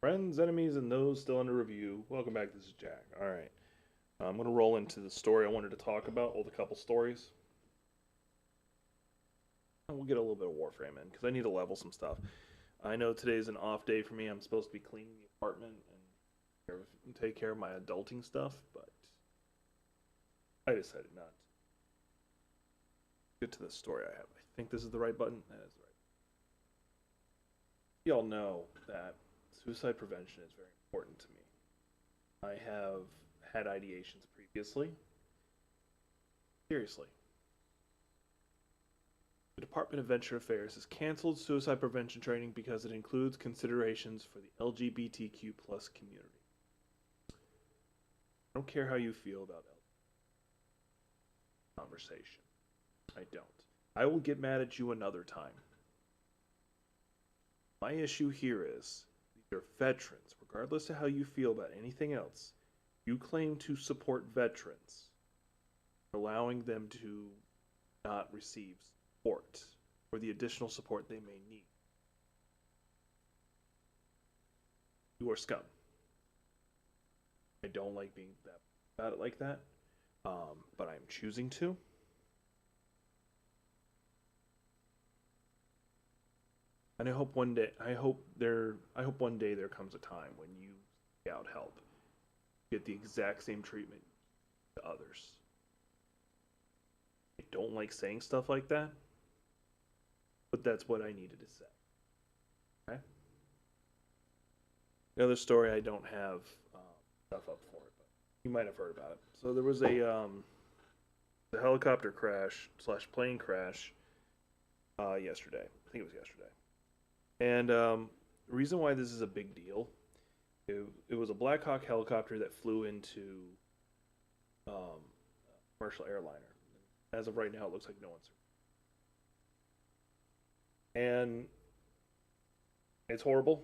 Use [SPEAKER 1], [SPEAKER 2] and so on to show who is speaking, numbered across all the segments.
[SPEAKER 1] Friends, enemies, and those still under review. Welcome back. This is Jack. All right. I'm going to roll into the story I wanted to talk about, well, the couple stories. And we'll get a little bit of Warframe in because I need to level some stuff. I know today's an off day for me. I'm supposed to be cleaning the apartment and take care of my adulting stuff, but I decided not to. Get to the story I have. I think this is the right button. That is the right. You all know that suicide prevention is very important to me. I have had ideations previously. Seriously, the Department of Veteran Affairs has canceled suicide prevention training because it includes considerations for the LGBTQ plus community. I don't care how you feel about conversation. I don't. I will get mad at you another time. My issue here is these are veterans, regardless of how you feel about anything else. You claim to support veterans, allowing them to not receive support or the additional support they may need. You are scum. I don't like being that about it like that, but I'm choosing to. And I hope one day there comes a time when you seek out help, get the exact same treatment to others. I don't like saying stuff like that, but that's what I needed to say. Okay. The other story I don't have stuff up for it, but you might have heard about it. So there was a helicopter crash slash plane crash yesterday. I think it was yesterday. And the reason why this is a big deal, it was a Black Hawk helicopter that flew into um, a commercial airliner. As of right now, it looks like no one's. And it's horrible.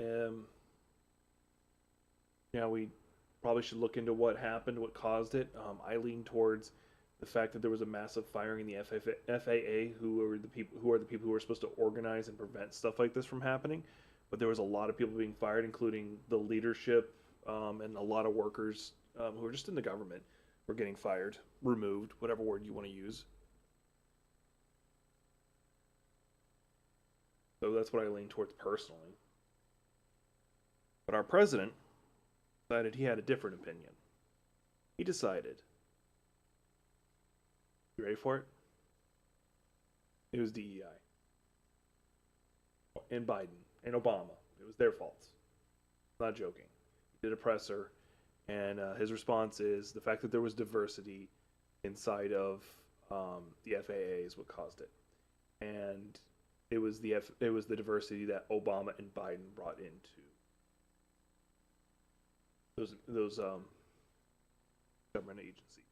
[SPEAKER 1] Um, we probably should look into what happened, what caused it. I lean towards the fact that there was a massive firing in the FAA, who are the people who are supposed to organize and prevent stuff like this from happening. But there was a lot of people being fired, including the leadership and a lot of workers who are just in the government were getting fired, removed, whatever word you want to use. So that's what I lean towards personally. But our president decided he had a different opinion. He decided, you ready for it? It was DEI and Biden and Obama. It was their fault. I'm not joking. He did a presser, and his response is the fact that there was diversity inside of the FAA is what caused it, and it was the diversity that Obama and Biden brought into those government agencies.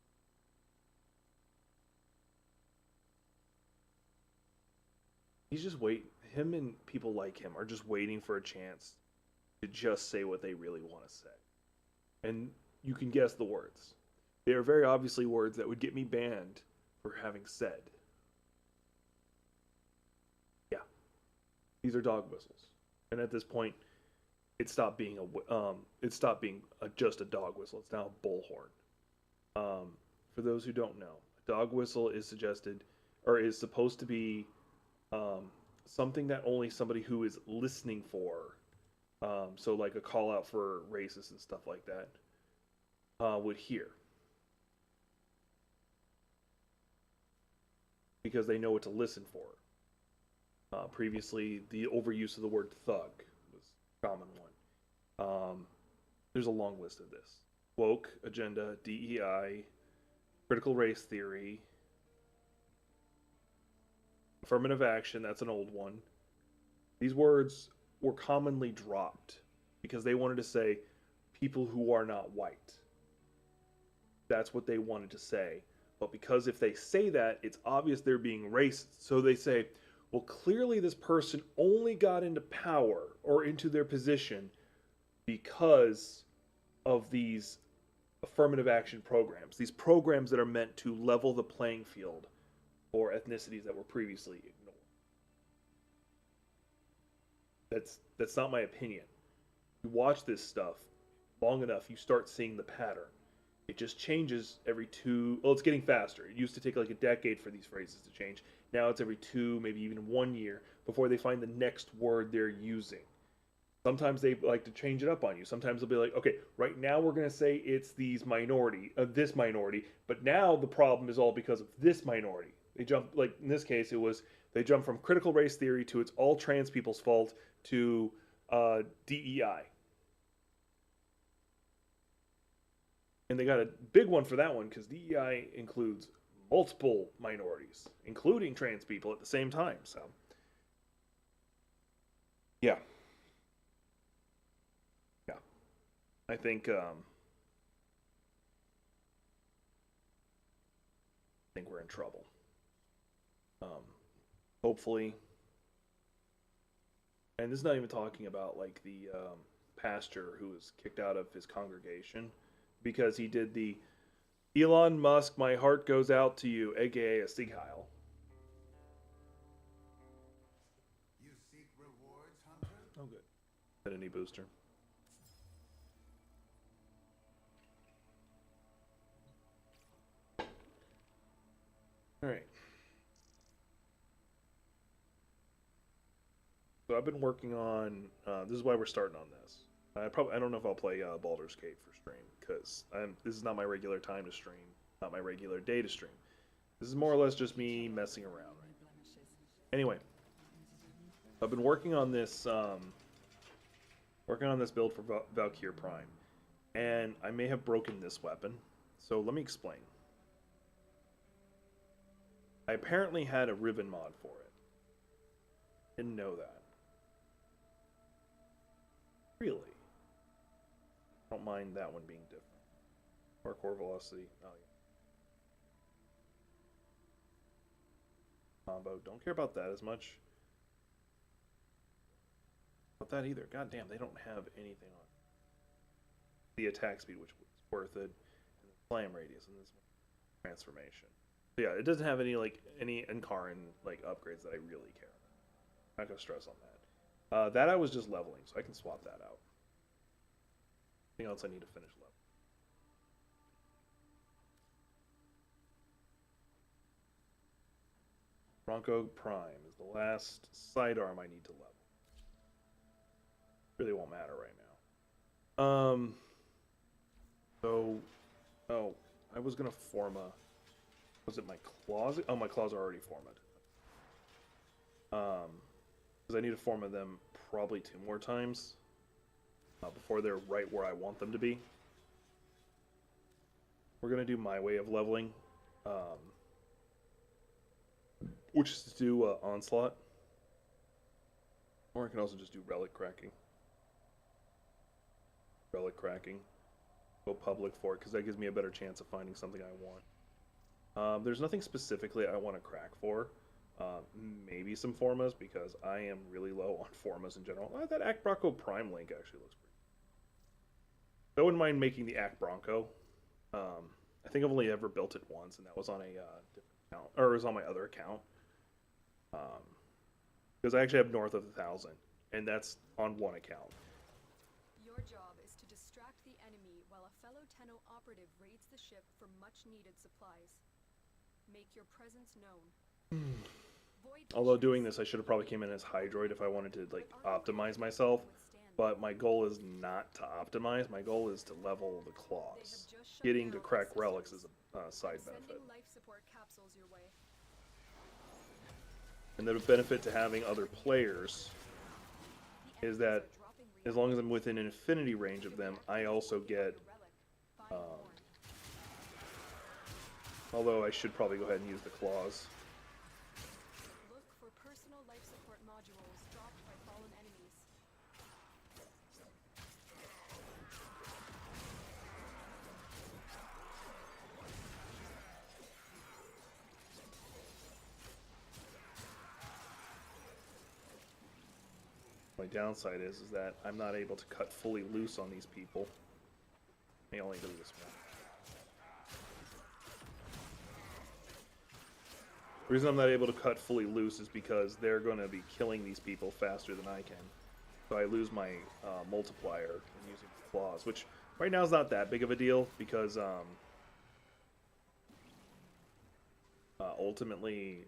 [SPEAKER 1] He's just wait. Him and people like him are just waiting for a chance to just say what they really want to say, and you can guess the words. They are very obviously words that would get me banned for having said. Yeah, these are dog whistles, and at this point, it stopped being just a dog whistle. It's now a bullhorn. For those who don't know, a dog whistle is suggested or is supposed to be something that only somebody who is listening for, so like a call out for racists and stuff like that, would hear because they know what to listen for. Previously, the overuse of the word thug was a common one. There's a long list of this: woke agenda, DEI, critical race theory, affirmative action. That's an old one. These words were commonly dropped because they wanted to say people who are not white. That's what they wanted to say. But because if they say that, it's obvious they're being racist. So they say, well, clearly this person only got into power or into their position because of these affirmative action programs, these programs that are meant to level the playing field for ethnicities that were previously ignored. That's not my opinion. You watch this stuff long enough, you start seeing the pattern. It just changes every two. Well, it's getting faster. It used to take like a decade for these phrases to change. Now it's every two, maybe even 1 year before they find the next word they're using. Sometimes they like to change it up on you. Sometimes they'll be like, okay, right now we're going to say it's this minority, but now the problem is all because of this minority. They jump, like in this case, it was they jump from critical race theory to it's all trans people's fault to DEI. And they got a big one for that one because DEI includes multiple minorities, including trans people at the same time. So, yeah, yeah, I think we're in trouble. Um, Hopefully, and this is not even talking about like the pastor who was kicked out of his congregation because he did the Elon Musk, my heart goes out to you, aka a Sieg Heil.
[SPEAKER 2] You seek rewards, Hunter?
[SPEAKER 1] Oh, good. Affinity booster. All right. So I've been working on. This is why we're starting on this. I don't know if I'll play Baldur's Gate for stream because this is not my regular time to stream, not my regular day to stream. This is more or less just me messing around. Right? Anyway, I've been working on this build for Valkyr Prime, and I may have broken this weapon. So let me explain. I apparently had a Riven mod for it. Didn't know that. Really? I don't mind that one being different. Parkour velocity. Oh yeah. Combo. Don't care about that as much. About that either. God damn, they don't have anything on the attack speed, which was worth it, and the slam radius, and this transformation. So yeah, it doesn't have any Ankaran like upgrades that I really care about. Not gonna stress on that. That I was just leveling, so I can swap that out. Anything else I need to finish level? Bronco Prime is the last sidearm I need to level. Really won't matter right now. So, oh, I was gonna form a. Was it my claws? Oh, my claws are already formed. Because I need to form them probably 2 more times before they're right where I want them to be. We're gonna do my way of leveling, which is to do onslaught, or I can also just do relic cracking. Go public for it because that gives me a better chance of finding something I want. There's nothing specifically I want to crack for. Maybe some formas because I am really low on formas in general. That Act Bronco Prime link actually looks pretty. I wouldn't mind making the Act Bronco. I think I've only ever built it once, and that was on a different account, or it was on my other account. Because I actually have north of 1,000, and that's on one account.
[SPEAKER 3] Your job is to distract the enemy while a fellow Tenno operative raids the ship for much-needed supplies. Make your presence known.
[SPEAKER 1] Although doing this, I should have probably came in as Hydroid if I wanted to like optimize myself. But my goal is not to optimize. My goal is to level the claws. Getting to crack relics is a side benefit. And the benefit to having other players is that as long as I'm within an affinity range of them, I also get. Although I should probably go ahead and use the claws.
[SPEAKER 3] Look for personal life support modules dropped by fallen enemies.
[SPEAKER 1] My downside is that I'm not able to cut fully loose on these people. I only do this one. The reason I'm not able to cut fully loose is because they're going to be killing these people faster than I can. So I lose my multiplier in using claws, which right now is not that big of a deal because ultimately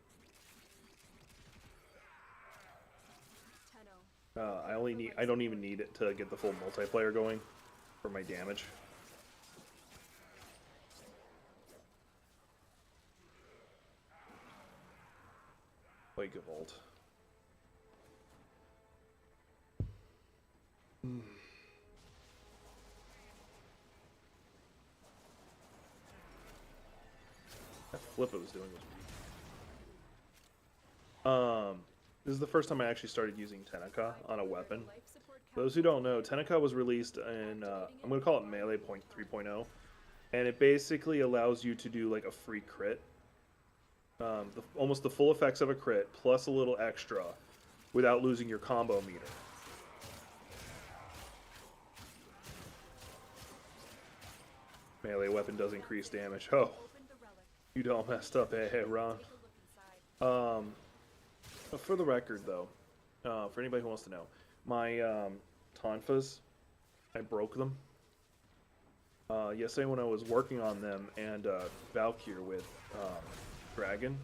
[SPEAKER 3] Tenno.
[SPEAKER 1] I don't even need it to get the full multiplayer going for my damage. Quite Gavolt. That flip I was doing was weak. This is the first time I actually started using Tenica on a weapon.
[SPEAKER 3] Life support
[SPEAKER 1] For those who don't know, Tenica was released in, I'm going to call it Melee Point 3.0, and it basically allows you to do like a free crit. Almost the full effects of a crit, plus a little extra, without losing your combo meter. Melee weapon does increase damage. Oh,
[SPEAKER 3] opened the relic.
[SPEAKER 1] you don't messed up, hey, Ron.
[SPEAKER 3] Take a look inside.
[SPEAKER 1] For the record, though, for anybody who wants to know, my tonfas, I broke them. Yesterday when I was working on them and Valkyr with Dragon,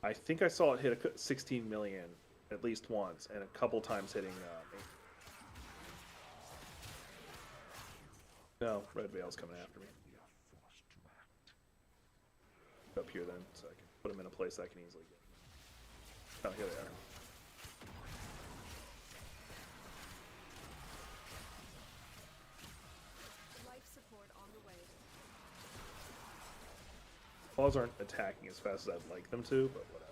[SPEAKER 1] I think I saw it hit a 16 million at least once, and a couple times hitting me. No, Red Veil's coming after me. Up here then, so I can put them in a place I can easily get. Oh, here they are.
[SPEAKER 3] Life support on the way.
[SPEAKER 1] Claws aren't attacking as fast as I'd like them to, but whatever.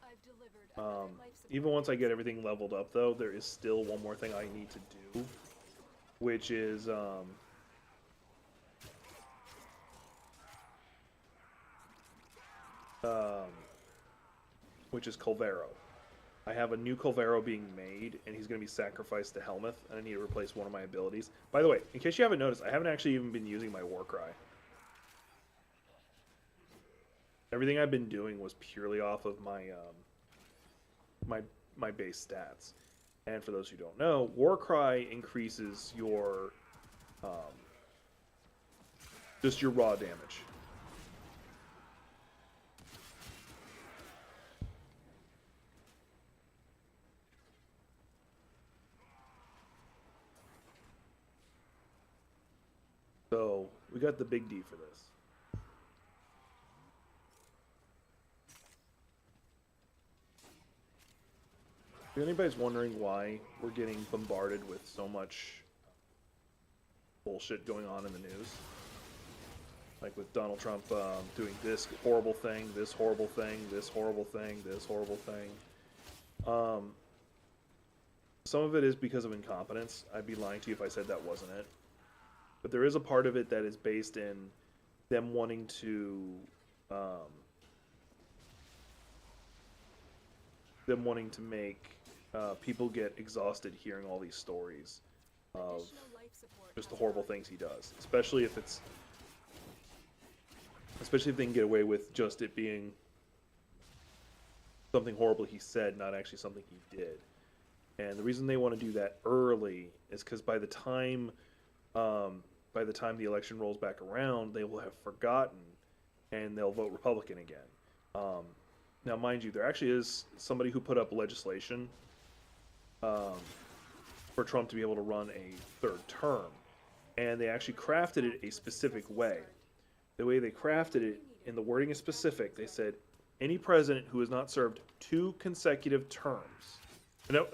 [SPEAKER 3] I've delivered another life support.
[SPEAKER 1] Even once I get everything leveled up, though, there is still one more thing I need to do, which is Colvero. I have a new Colvero being made, and he's going to be sacrificed to Helmuth, and I need to replace one of my abilities. By the way, in case you haven't noticed, I haven't actually even been using my Warcry. Everything I've been doing was purely off of my my base stats. And for those who don't know, Warcry increases your just your raw damage. So we got the big D for this. If anybody's wondering why we're getting bombarded with so much bullshit going on in the news, like with Donald Trump doing this horrible thing, this horrible thing, this horrible thing, this horrible thing, some of it is because of incompetence. I'd be lying to you if I said that wasn't it. But there is a part of it that is based in them wanting to make people get exhausted hearing all these stories of
[SPEAKER 3] Additional life support
[SPEAKER 1] just the
[SPEAKER 3] has
[SPEAKER 1] horrible
[SPEAKER 3] arrived.
[SPEAKER 1] things he does, especially if they can get away with just it being something horrible he said, not actually something he did. And the reason they want to do that early is because by the time the election rolls back around, they will have forgotten and they'll vote Republican again. Now, mind you, there actually is somebody who put up legislation for Trump to be able to run a third term, and they actually crafted it a specific way. The way they crafted it, and the wording is specific, they said any president who has not served 2 consecutive terms. No,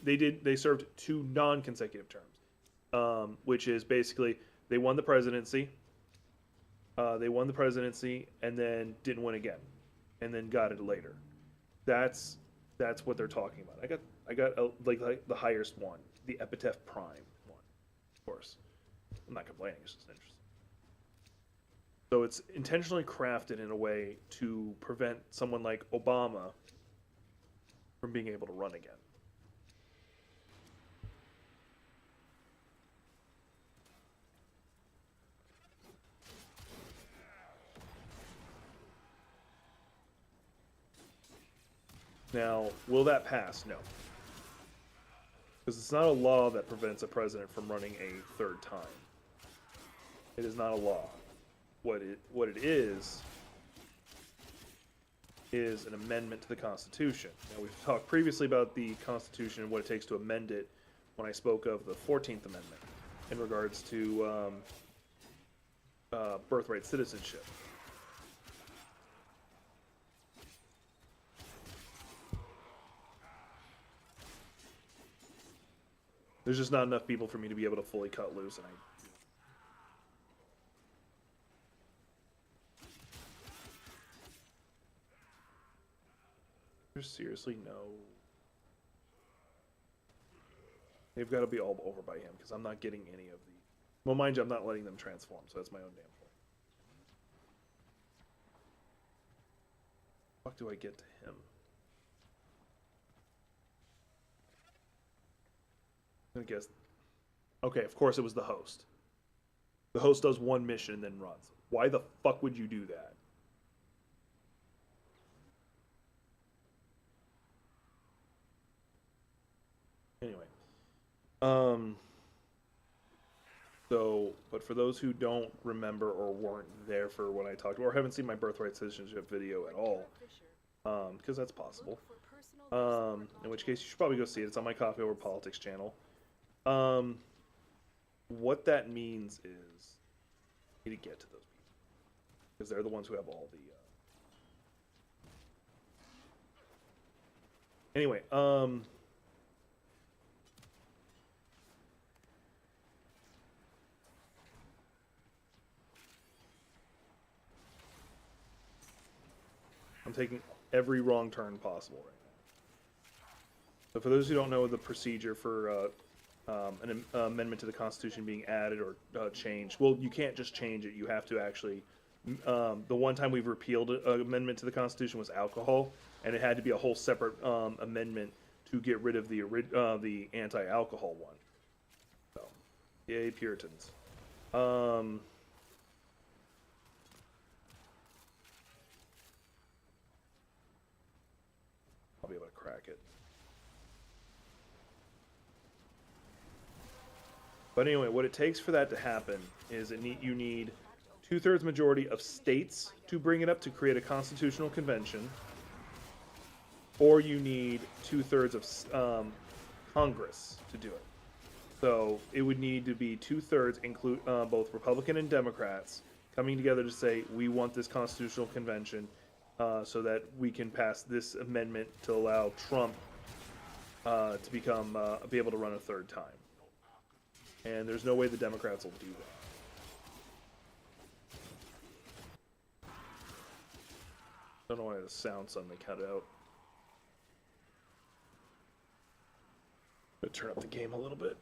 [SPEAKER 1] they served 2 non-consecutive terms, which is basically they won the presidency, and then didn't win again, and then got it later. That's what they're talking about. I got like the highest one, the Epitaph Prime one, of course. I'm not complaining. It's just interesting. So it's intentionally crafted in a way to prevent someone like Obama from being able to run again. Now, will that pass? No. Because it's not a law that prevents a president from running a third time. It is not a law. What it is an amendment to the Constitution. Now, we've talked previously about the Constitution and what it takes to amend it when I spoke of the 14th Amendment in regards to birthright citizenship. There's just not enough people for me to be able to fully cut loose, and there's seriously no... They've got to be all over by him, because I'm not getting any of the... Well, mind you, I'm not letting them transform, so that's my own damn fault. What do I get to him? I guess. Okay, of course it was the host. The host does one mission and then runs. Why the fuck would you do that? Anyway. So, but for those who don't remember or weren't there for when I talked, or haven't seen my birthright citizenship video at all, because that's possible. In which case you should probably go see it. It's on my Coffee Over Politics channel. What that means is you need to get to those people because they're the ones who have all the anyway, I'm taking every wrong turn possible right now. So for those who don't know the procedure for an amendment to the Constitution being added or changed. Well, you can't just change it. You have to actually... the one time we've repealed an amendment to the Constitution was alcohol, and it had to be a whole separate amendment to get rid of the anti-alcohol one. So, yay, Puritans. I'll be able to crack it. But anyway, what it takes for that to happen is you need 2/3 majority of states to bring it up to create a constitutional convention, or you need 2/3 of Congress to do it. So it would need to be 2/3, include both Republican and Democrats, coming together to say we want this constitutional convention so that we can pass this amendment to allow Trump to be able to run a third time. And there's no way the Democrats will do that. Don't know why the sound suddenly cut out. I'm gonna turn up the game a little bit.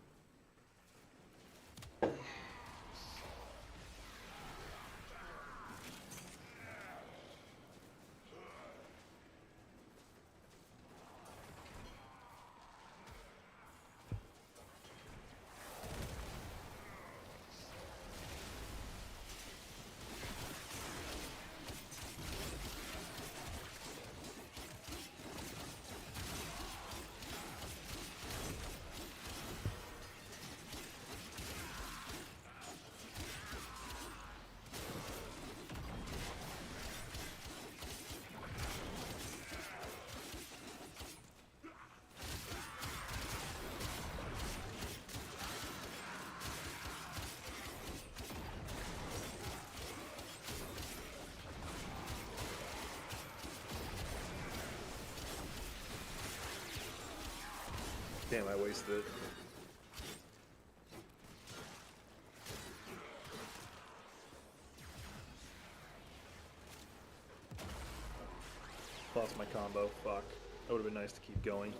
[SPEAKER 1] Damn, I wasted it. Lost my combo. Fuck. That would have been nice to keep going.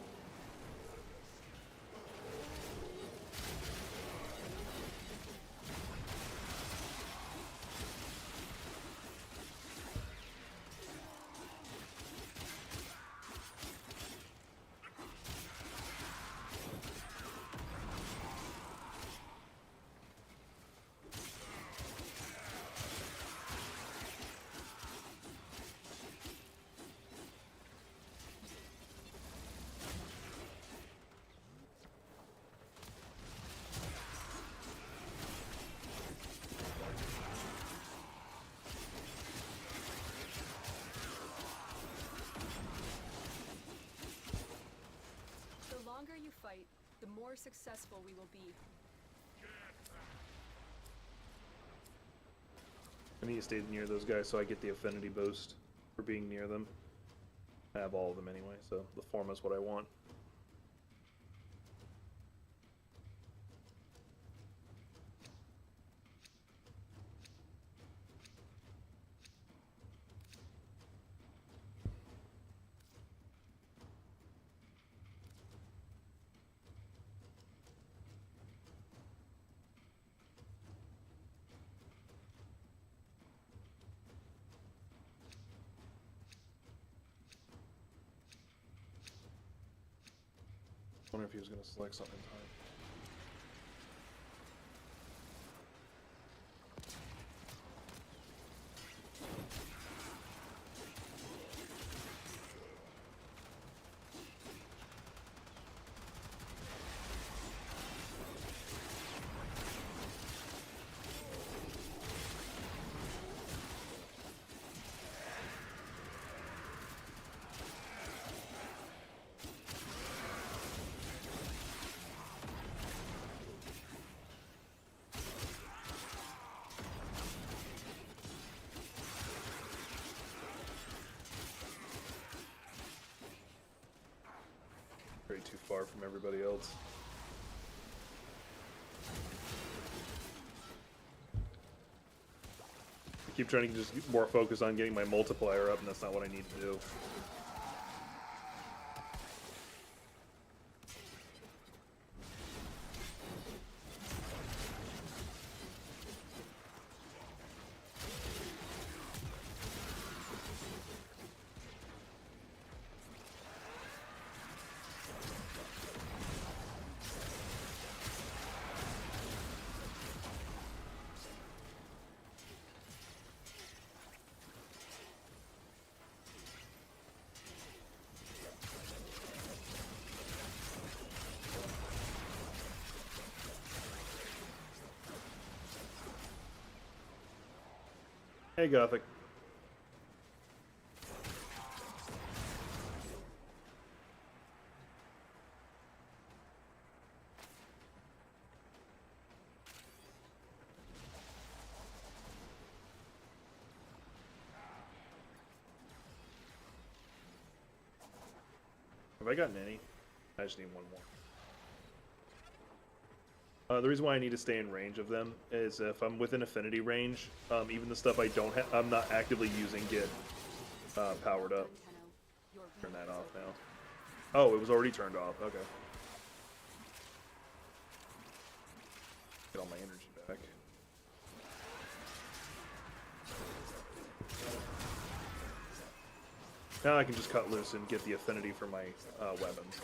[SPEAKER 3] more successful we will be.
[SPEAKER 1] I need to stay near those guys so I get the affinity boost for being near them. I have all of them anyway, so the form is what I want. I wonder if he was going to select something in time. Very too far from everybody else. I keep trying to just get more focus on getting my multiplier up, and that's not what I need to do. Hey, Gothic. Have I gotten any? I just need one more. The reason why I need to stay in range of them is if I'm within affinity range, even the stuff I'm not actively using get powered up. Turn that off now. Oh, it was already turned off. Okay. Get all my energy back. Now I can just cut loose and get the affinity for my weapons.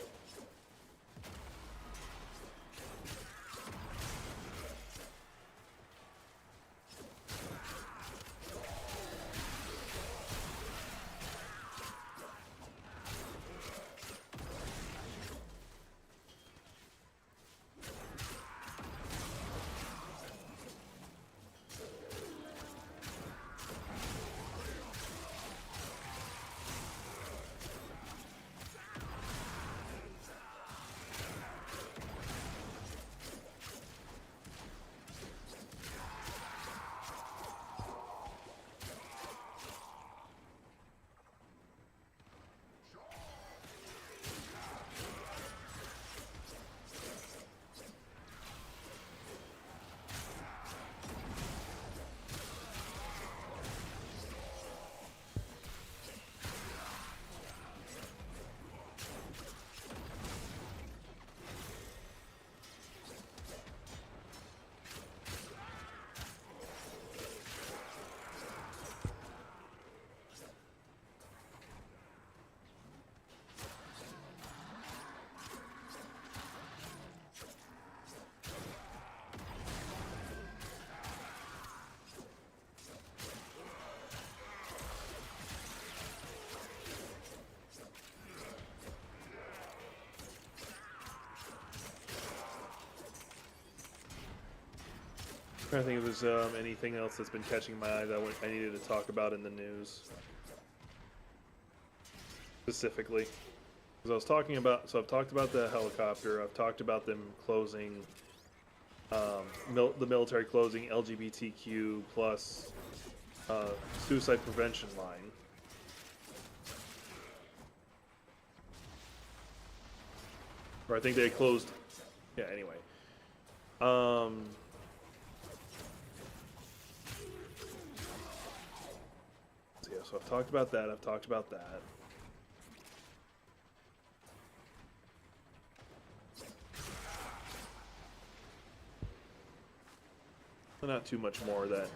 [SPEAKER 1] I think if there's anything else that's been catching my eye that I needed to talk about in the news. Specifically. Because I was talking about, so I've talked about the helicopter. I've talked about them closing, the military closing LGBTQ plus suicide prevention line. Or I think they closed. Yeah. Anyway. So yeah. So I've talked about that. I've talked about that. Not too much more of that.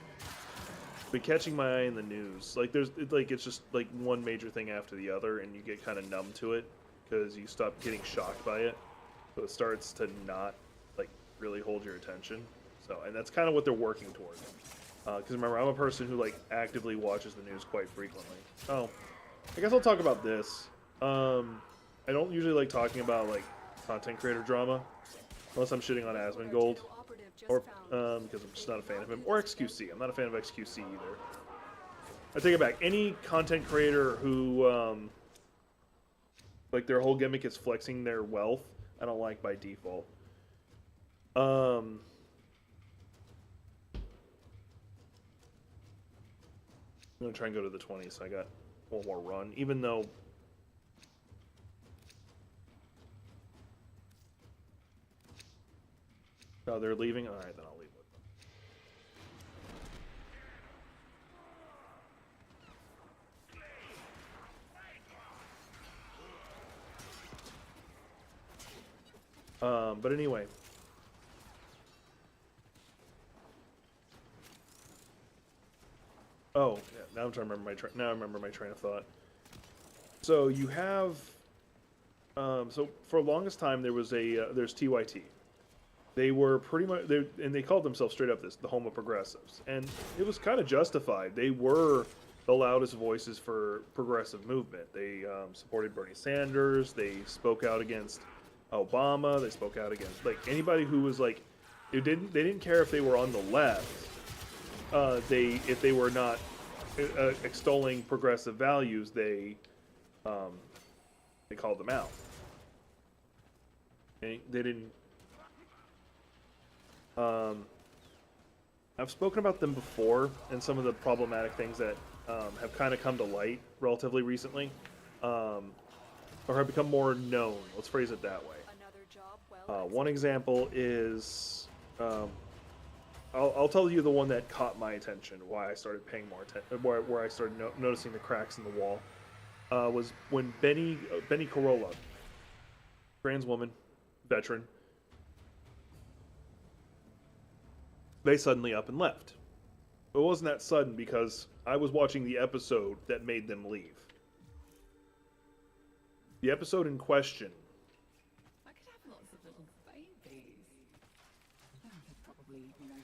[SPEAKER 1] But catching my eye in the news, like it's just like one major thing after the other, and you get kind of numb to it because you stop getting shocked by it, so it starts to not like really hold your attention. So, and that's kind of what they're working towards. Because remember, I'm a person who like actively watches the news quite frequently. Oh, I guess I'll talk about this. I don't usually like talking about like content creator drama, unless I'm shitting on Asmongold. Or, because I'm just not a fan of him. Or XQC. I'm not a fan of XQC either. I take it back. Any content creator who, like, their whole gimmick is flexing their wealth, I don't like by default. I'm going to try and go to the 20s, so I got one more run. Even though... Oh, they're leaving? Alright, then I'll leave with them. But anyway. Oh, yeah, now I'm trying to remember now I remember my train of thought. So you have... so for the longest time there was there's TYT. They were pretty much, and they called themselves straight up the home of progressives. And it was kind of justified. They were the loudest voices for progressive movement. They supported Bernie Sanders. They spoke out against Obama. They spoke out against, like, anybody who was, like, they didn't care if they were on the left. If they were not extolling progressive values, they called them out. They didn't... I've spoken about them before and some of the problematic things that have kind of come to light relatively recently, or have become more known. Let's phrase it that way. One example is, I'll tell you the one that caught my attention, why I started paying more attention, where I started noticing the cracks in the wall, was when Benny Corolla, trans woman, veteran, they suddenly up and left. It wasn't that sudden because I was watching the episode that made them leave. The episode in question.
[SPEAKER 4] I could have lots of little babies. Probably, you know.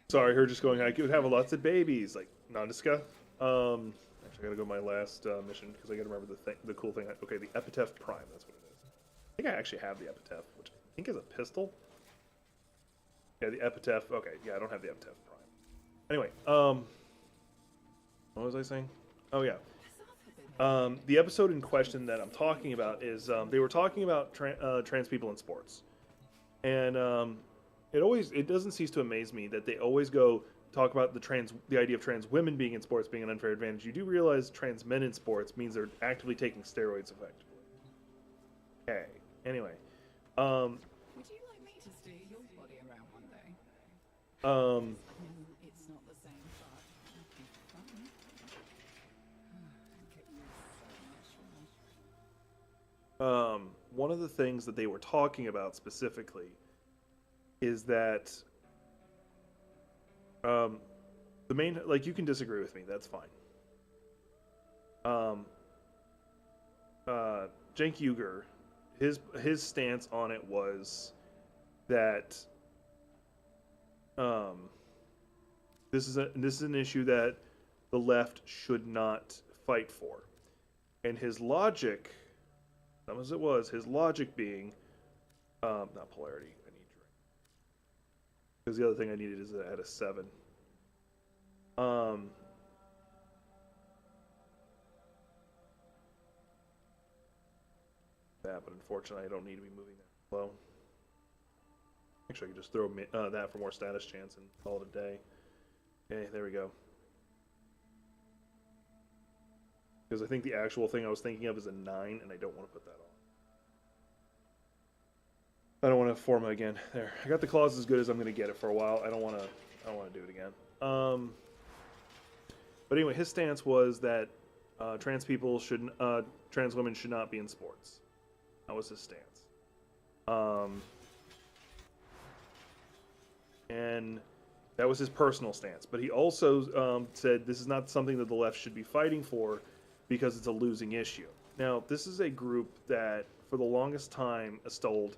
[SPEAKER 1] Sorry, her just going, I could have lots of babies. Like, Nandiska. Actually, I gotta go to my last mission because I gotta remember the cool thing. Okay, the Epitaph Prime, that's what it is. I think I actually have the Epitaph, which I think is a pistol. Yeah, the Epitaph. Okay, yeah, I don't have the Epitaph Prime. Anyway, what was I saying? Oh, yeah. The episode in question that I'm talking about is they were talking about trans people in sports, and it doesn't cease to amaze me that they always talk about the idea of trans women being in sports being an unfair advantage. You do realize trans men in sports means they're actively taking steroids effectively. Okay. Anyway,
[SPEAKER 4] would you like me to steer your body around one day? It's not the same, but it'd be fun. Get you so much.
[SPEAKER 1] One of the things that they were talking about specifically is that the main, like, you can disagree with me, that's fine. Cenk Uygur, his stance on it was that this is an issue that the left should not fight for, and his logic, as it was, his logic being, not polarity. I need drink because the other thing I needed is that I had a 7. that, but unfortunately I don't need to be moving that slow. Actually, I could just throw that for more status chance and call it a day. Okay, there we go. Because I think the actual thing I was thinking of is a 9, and I don't want to put that on. I don't want to forma again. There, I got the clause as good as I'm going to get it for a while. I don't want to do it again. But anyway, his stance was that trans people shouldn't, trans women should not be in sports. That was his stance. And that was his personal stance. But he also said this is not something that the left should be fighting for because it's a losing issue. Now, this is a group that, for the longest time, has told,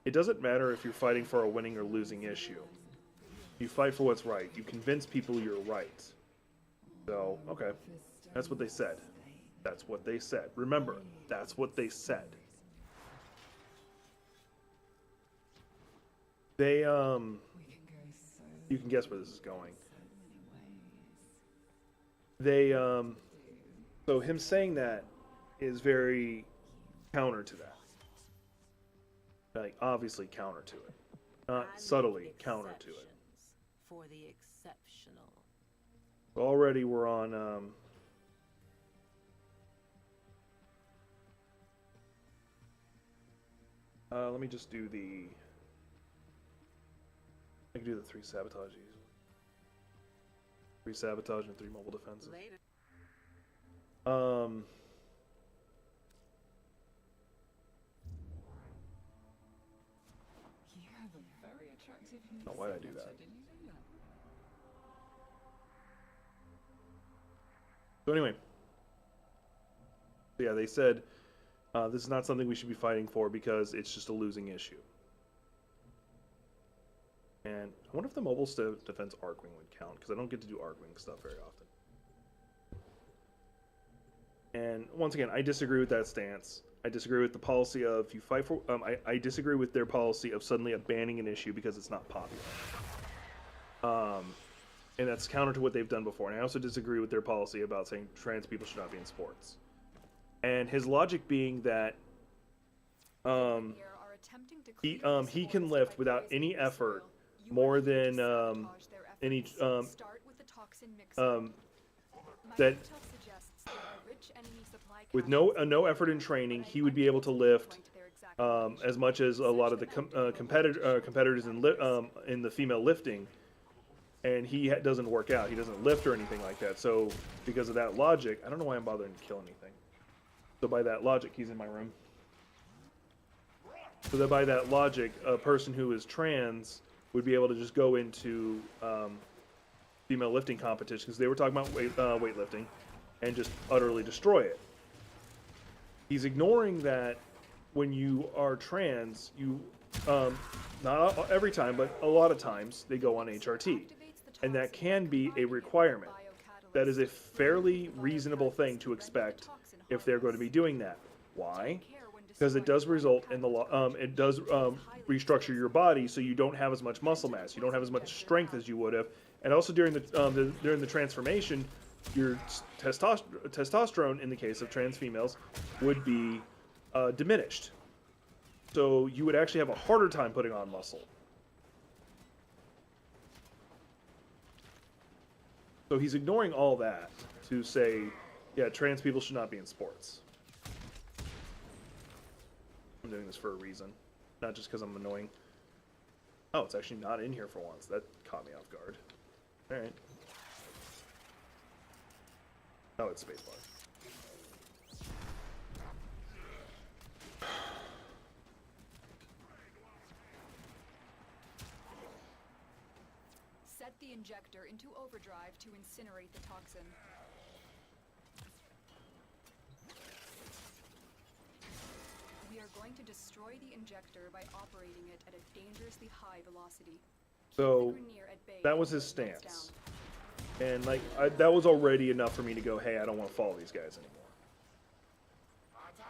[SPEAKER 1] it doesn't matter if you're fighting for a winning or losing issue. You fight for what's right. You convince people you're right. So, okay. That's what they said. That's what they said. Remember, that's what they said. They, you can guess where this is going. They, so him saying that is very counter to that. Like, obviously counter to it. Not subtly counter to it.
[SPEAKER 5] For the exceptional.
[SPEAKER 1] Already we're on, let me just do the, I can do the 3 sabotage easily. 3 sabotage and 3 mobile defenses.
[SPEAKER 5] Later.
[SPEAKER 4] You have a very attractive
[SPEAKER 1] Oh, why'd I do that?
[SPEAKER 4] Did you know that?
[SPEAKER 1] So anyway, yeah, they said this is not something we should be fighting for because it's just a losing issue. And I wonder if the mobile defense Arcwing would count, because I don't get to do Arcwing stuff very often. And once again, I disagree with that stance. I disagree with the policy of you fight for. I disagree with their policy of suddenly abandoning an issue because it's not popular. And that's counter to what they've done before. And I also disagree with their policy about saying trans people should not be in sports. And his logic being that he can lift without any effort more than that with no effort in training, he would be able to lift as much as a lot of the competitors in the female lifting, and he doesn't work out. He doesn't lift or anything like that. So because of that logic, I don't know why I'm bothering to kill anything. So by that logic, he's in my room. So that by that logic, a person who is trans would be able to just go into female lifting competitions, because they were talking about weightlifting, and just utterly destroy it. He's ignoring that when you are trans, you, not every time, but a lot of times, they go on HRT. And that can be a requirement. That is a fairly reasonable thing to expect if they're going to be doing that. Why? Because it does result in the it does restructure your body so you don't have as much muscle mass, you don't have as much strength as you would have, and also during the transformation, your testosterone in the case of trans females would be diminished. So you would actually have a harder time putting on muscle. So he's ignoring all that to say, yeah, trans people should not be in sports. I'm doing this for a reason, not just because I'm annoying. Oh, it's actually not in here for once. That caught me off guard. All right. Oh, it's spacebar.
[SPEAKER 3] Set the injector into overdrive to incinerate the toxin. We are going to destroy the injector by operating it at a dangerously high velocity.
[SPEAKER 1] So that was his stance. And like that was already enough for me to go, hey, I don't want to follow these guys anymore.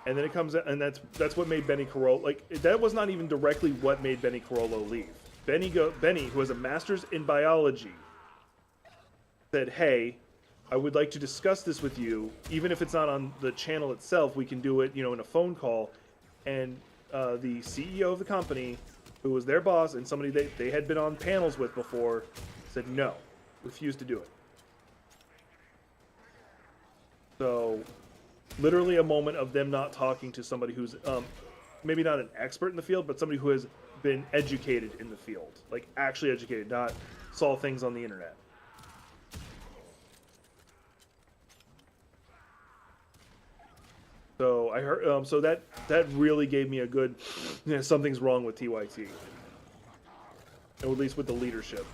[SPEAKER 1] And then it comes, and that's what made Benny Carollo, like, that was not even directly what made Benny Carollo leave. Benny, who has a master's in biology, said, hey, I would like to discuss this with you, even if it's not on the channel itself, we can do it, in a phone call, and the CEO of the company, who was their boss and somebody they had been on panels with before, said no, refused to do it. So, literally a moment of them not talking to somebody who's maybe not an expert in the field, but somebody who has been educated in the field, like actually educated, not saw things on the internet. So I heard, so that really gave me a good, something's wrong with TYT, or at least with the leadership.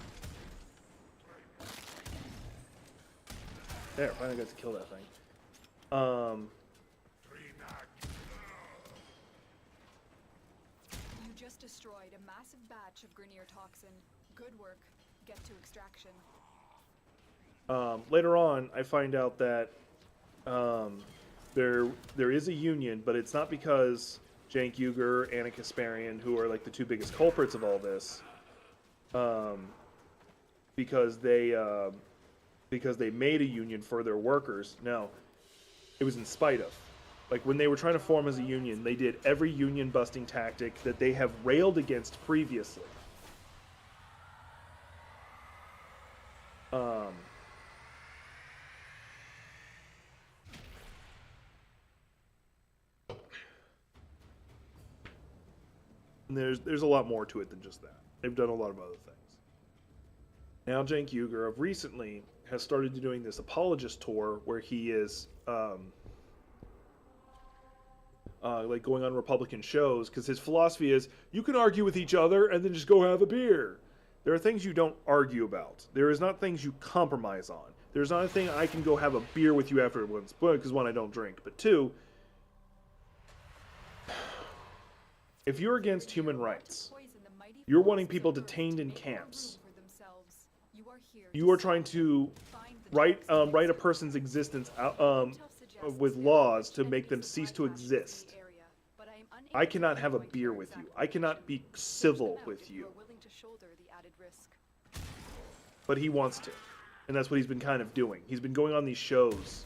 [SPEAKER 1] There, finally got to kill that thing.
[SPEAKER 3] You just destroyed a massive batch of Grineer toxin. Good work. Get to extraction.
[SPEAKER 1] Later on, I find out that there is a union, but it's not because Cenk Uygur, Anna Kasparian, who are like the two biggest culprits of all this, because they made a union for their workers. No, it was in spite of. Like when they were trying to form as a union, they did every union busting tactic that they have railed against previously. And there's a lot more to it than just that. They've done a lot of other things. Now Cenk Uygur of recently has started doing this apologist tour where he is like going on Republican shows, because his philosophy is you can argue with each other and then just go have a beer. There are things you don't argue about. There is not things you compromise on. There's not a thing I can go have a beer with you afterwards, because one, I don't drink, but two, if you're against human rights, you're wanting people detained in camps. You are trying to write a person's existence out, with laws to make them cease to exist. I cannot have a beer with you. I cannot be civil with you. But he wants to. And that's what he's been kind of doing. He's been going on these shows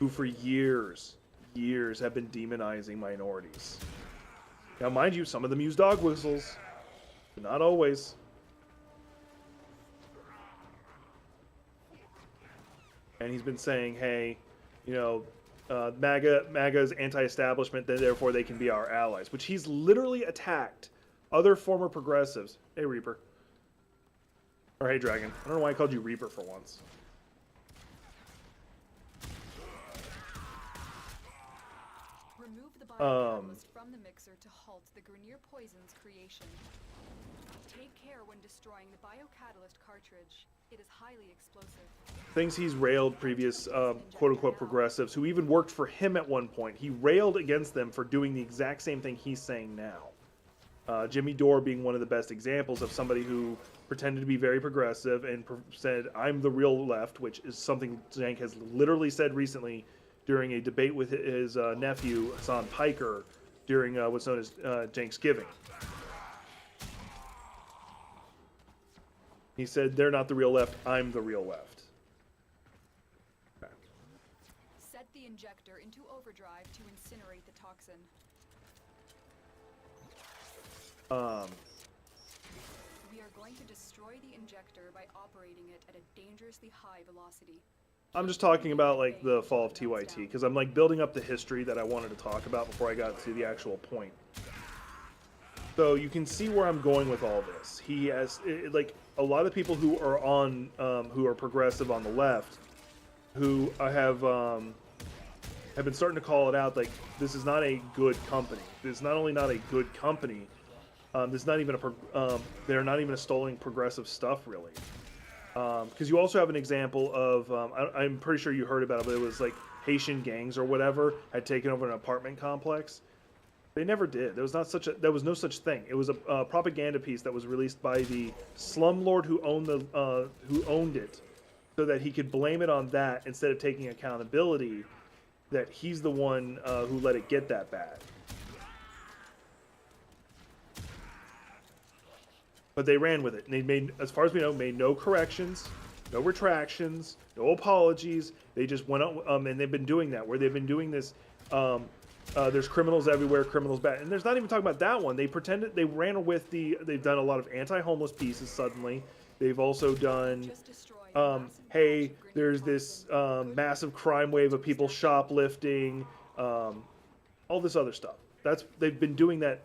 [SPEAKER 1] who for years have been demonizing minorities. Now, mind you, some of them use dog whistles, but not always. And he's been saying, hey, you know, MAGA's anti-establishment, then therefore they can be our allies, which he's literally attacked other former progressives. Hey, Reaper. Or hey, Dragon. I don't know why I called you Reaper for once.
[SPEAKER 3] Remove the biocatalyst from the mixer to halt the Grineer poison's creation. Take care when destroying the biocatalyst cartridge. It is highly explosive.
[SPEAKER 1] Things he's railed previous quote-unquote progressives who even worked for him at one point. He railed against them for doing the exact same thing he's saying now. Jimmy Dore being one of the best examples of somebody who pretended to be very progressive and said, I'm the real left, which is something Cenk has literally said recently during a debate with his nephew, Hassan Piker, during what's known as Thanksgiving. He said, they're not the real left, I'm the real left. Okay.
[SPEAKER 3] Set the injector into overdrive to incinerate the toxin. We are going to destroy the injector by operating it at a dangerously high velocity.
[SPEAKER 1] I'm just talking about like the fall of TYT, because I'm like building up the history that I wanted to talk about before I got to the actual point. So you can see where I'm going with all this. He has, like, a lot of people who are on, who are progressive on the left, who have been starting to call it out, like, this is not a good company. This is not only not a good company, this is not even they're not even installing progressive stuff, really. Because you also have an example of, I'm pretty sure you heard about it, but it was like Haitian gangs or whatever had taken over an apartment complex. They never did. There was no such thing. It was a propaganda piece that was released by the slumlord who owned it, so that he could blame it on that instead of taking accountability that he's the one who let it get that bad. But they ran with it, and they made, as far as we know, made no corrections, no retractions, no apologies. They just went on, and they've been doing that, where they've been doing this there's criminals everywhere, criminals bad, and there's not even talking about that one. They pretended they ran with the. They've done a lot of anti-homeless pieces. Suddenly, they've also done.
[SPEAKER 3] Just destroy the massive
[SPEAKER 1] Hey,
[SPEAKER 3] batch of Grineer
[SPEAKER 1] there's this
[SPEAKER 3] poisons. Good
[SPEAKER 1] massive crime wave of people shoplifting, all this other stuff. They've been doing that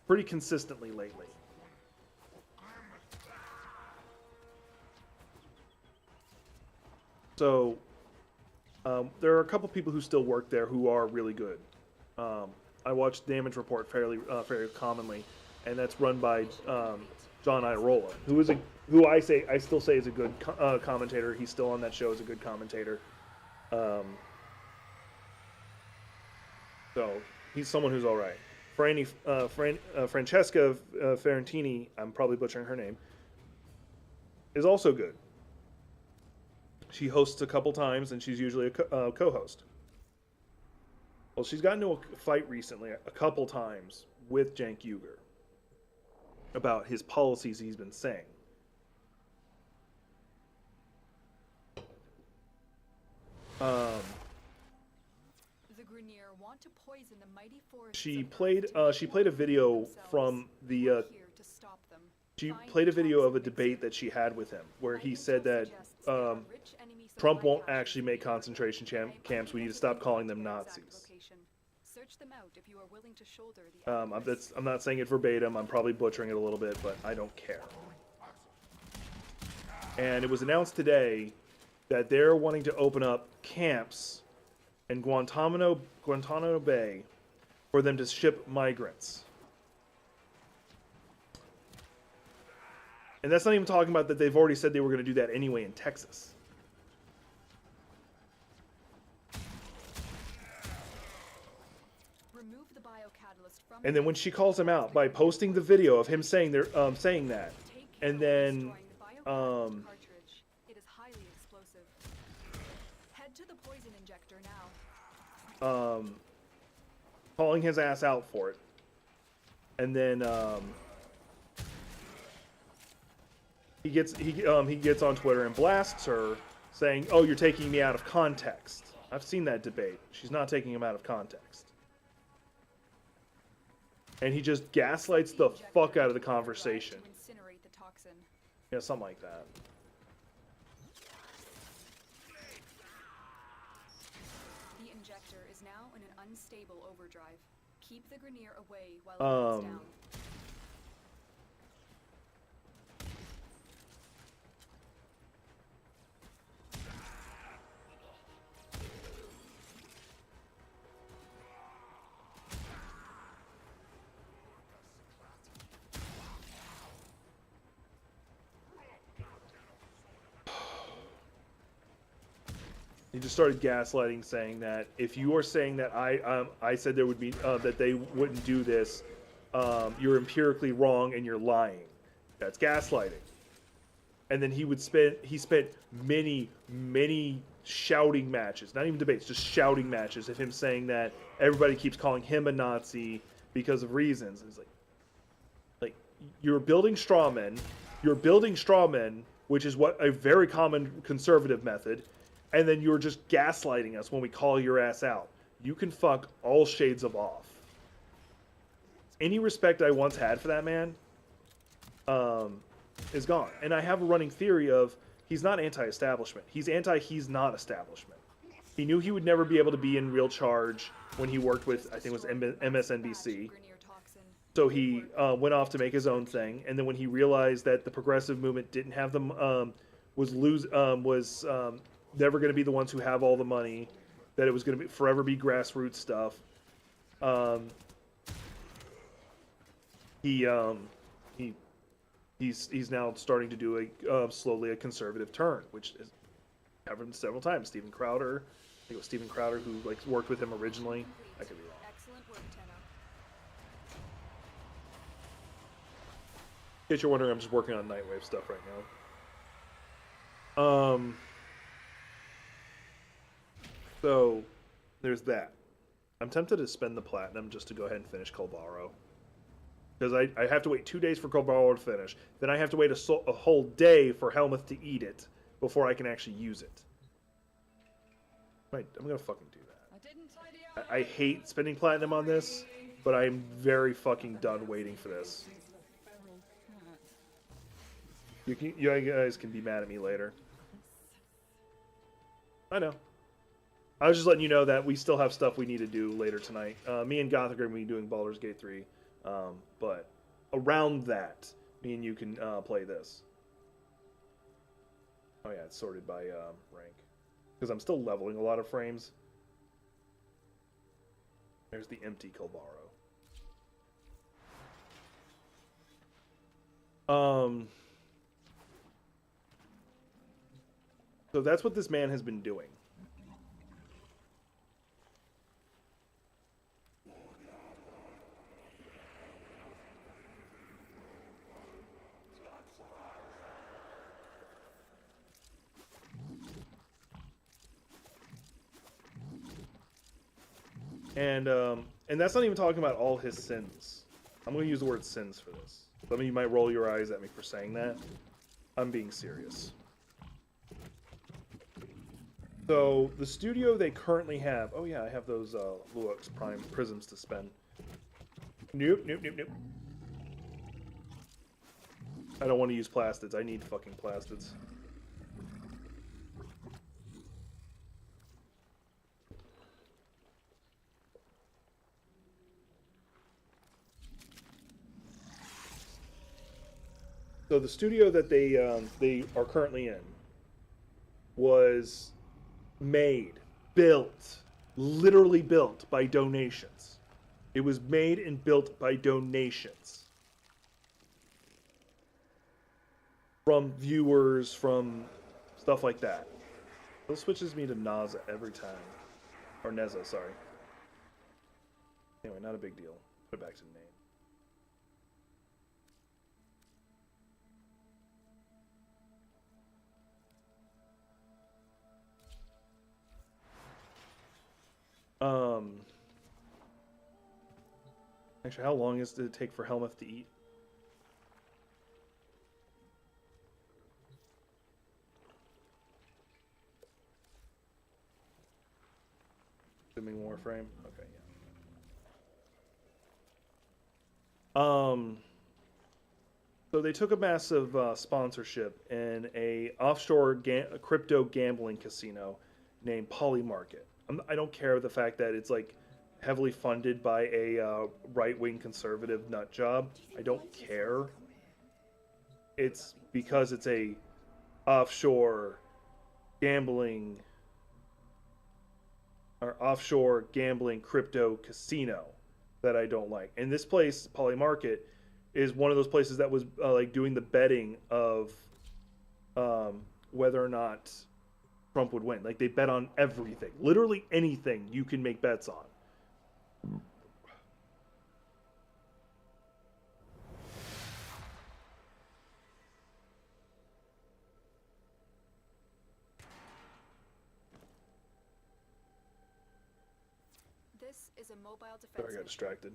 [SPEAKER 1] pretty consistently lately. So there are a couple people who still work there who are really good. I watch Damage Report fairly commonly, and that's run by John Irola, who I still say is a good commentator. He's still on that show as a good commentator. So he's someone who's all right. Francesca Ferrantini, I'm probably butchering her name, is also good. She hosts a couple times, and she's usually a co-host. Well, she's gotten into a fight recently a couple times with Cenk Uygur about his policies he's been saying.
[SPEAKER 3] The Grineer want to poison the mighty forests
[SPEAKER 1] She
[SPEAKER 3] of
[SPEAKER 1] played
[SPEAKER 3] Earth to
[SPEAKER 1] she
[SPEAKER 3] make
[SPEAKER 1] played a
[SPEAKER 3] them
[SPEAKER 1] video
[SPEAKER 3] themselves.
[SPEAKER 1] from the
[SPEAKER 3] We're here to stop them.
[SPEAKER 1] she
[SPEAKER 3] Find
[SPEAKER 1] played a
[SPEAKER 3] the
[SPEAKER 1] video of a
[SPEAKER 3] toxin
[SPEAKER 1] debate
[SPEAKER 3] mixer.
[SPEAKER 1] that she had with him where he
[SPEAKER 3] My
[SPEAKER 1] said
[SPEAKER 3] intel
[SPEAKER 1] that
[SPEAKER 3] suggests there are rich enemy
[SPEAKER 1] Trump
[SPEAKER 3] supply
[SPEAKER 1] won't
[SPEAKER 3] caches
[SPEAKER 1] actually
[SPEAKER 3] in
[SPEAKER 1] make
[SPEAKER 3] the area.
[SPEAKER 1] concentration
[SPEAKER 3] I am
[SPEAKER 1] camps. We need to
[SPEAKER 3] unable
[SPEAKER 1] stop calling
[SPEAKER 3] pinpoint
[SPEAKER 1] them
[SPEAKER 3] their exact
[SPEAKER 1] Nazis.
[SPEAKER 3] location. Search them out if you are willing to shoulder the added risk.
[SPEAKER 1] I'm not saying it verbatim. I'm probably butchering it a little bit, but I don't care. And it was announced today that they're wanting to open up camps in Guantanamo Bay for them to ship migrants. And that's not even talking about that they've already said they were going to do that anyway in Texas.
[SPEAKER 3] Remove the biocatalyst from
[SPEAKER 1] And
[SPEAKER 3] the
[SPEAKER 1] then when
[SPEAKER 3] mixer
[SPEAKER 1] she
[SPEAKER 3] to
[SPEAKER 1] calls him
[SPEAKER 3] halt
[SPEAKER 1] out
[SPEAKER 3] the
[SPEAKER 1] by
[SPEAKER 3] Grineer
[SPEAKER 1] posting the
[SPEAKER 3] poisons.
[SPEAKER 1] video of him saying saying that,
[SPEAKER 3] Take care
[SPEAKER 1] and
[SPEAKER 3] when
[SPEAKER 1] then
[SPEAKER 3] destroying the biocatalyst
[SPEAKER 1] um,
[SPEAKER 3] cartridge. It is highly explosive. Head to the poison injector now.
[SPEAKER 1] calling his ass out for it, and then he gets on Twitter and blasts her, saying, "Oh, you're taking me out of context." I've seen that debate. She's not taking him out of context, and he just gaslights the fuck out of the conversation.
[SPEAKER 3] To incinerate the toxin.
[SPEAKER 1] Yeah, something like that.
[SPEAKER 3] The injector is now in an unstable overdrive. Keep the Grineer away while it melts down.
[SPEAKER 1] He just started gaslighting, saying that if you are saying that I said there would be that they wouldn't do this, you're empirically wrong and you're lying. That's gaslighting. And then he spent many shouting matches, not even debates, just shouting matches of him saying that everybody keeps calling him a Nazi because of reasons. It's like you're building straw men, which is what a very common conservative method. And then you're just gaslighting us when we call your ass out. You can fuck all shades of off. Any respect I once had for that man is gone. And I have a running theory of he's not anti-establishment. He's not establishment. He knew he would never be able to be in real charge when he worked with, I think it was MSNBC. So he went off to make his own thing. And then when he realized that the progressive movement didn't have them, was never going to be the ones who have all the money, that it was going to forever be grassroots stuff. He's now starting to do slowly a conservative turn, which is happened several times. Steven Crowder, I think it was Steven Crowder who worked with him originally. I could be wrong.
[SPEAKER 3] Excellent work, Tenno.
[SPEAKER 1] In case you're wondering, I'm just working on Nightwave stuff right now. So, there's that. I'm tempted to spend the platinum just to go ahead and finish Kolbaro. Because I have to wait 2 days for Kolbaro to finish. Then I have to wait a whole day for Helmuth to eat it before I can actually use it. I'm gonna fucking do that.
[SPEAKER 4] I didn't tidy up.
[SPEAKER 1] I hate spending platinum on this, but I'm very fucking done waiting for this.
[SPEAKER 4] Feral cat.
[SPEAKER 1] You guys can be mad at me later. I know. I was just letting you know that we still have stuff we need to do later tonight. Me and Gothic are going to be doing Baldur's Gate 3. But around that, me and you can play this. Oh yeah, it's sorted by rank. Because I'm still leveling a lot of frames. There's the empty Kolbaro. So that's what this man has been doing. And that's not even talking about all his sins. I'm going to use the word sins for this. Some of you might roll your eyes at me for saying that. I'm being serious. So, the studio they currently have... Oh yeah, I have those Luox Prime prisms to spend. Nope. I don't want to use plastids. I need fucking plastids. So the studio that they are currently in was made, built, literally built by donations. It was made and built by donations. From viewers, from stuff like that. It switches me to Naza every time. Or Neza, sorry. Anyway, not a big deal. Put it back to the name. Actually, how long did it take for Helmuth to eat? Assuming Warframe? Okay, yeah. So they took a massive sponsorship in a offshore crypto gambling casino named Polymarket. I don't care the fact that it's like heavily funded by a right-wing conservative nut job. I don't care. It's because it's a offshore gambling crypto casino that I don't like. And this place, Polymarket, is one of those places that was like doing the betting of whether or not Trump would win. Like they bet on everything, literally anything you can make bets on.
[SPEAKER 3] This is a mobile defense.
[SPEAKER 1] Sorry, I got distracted.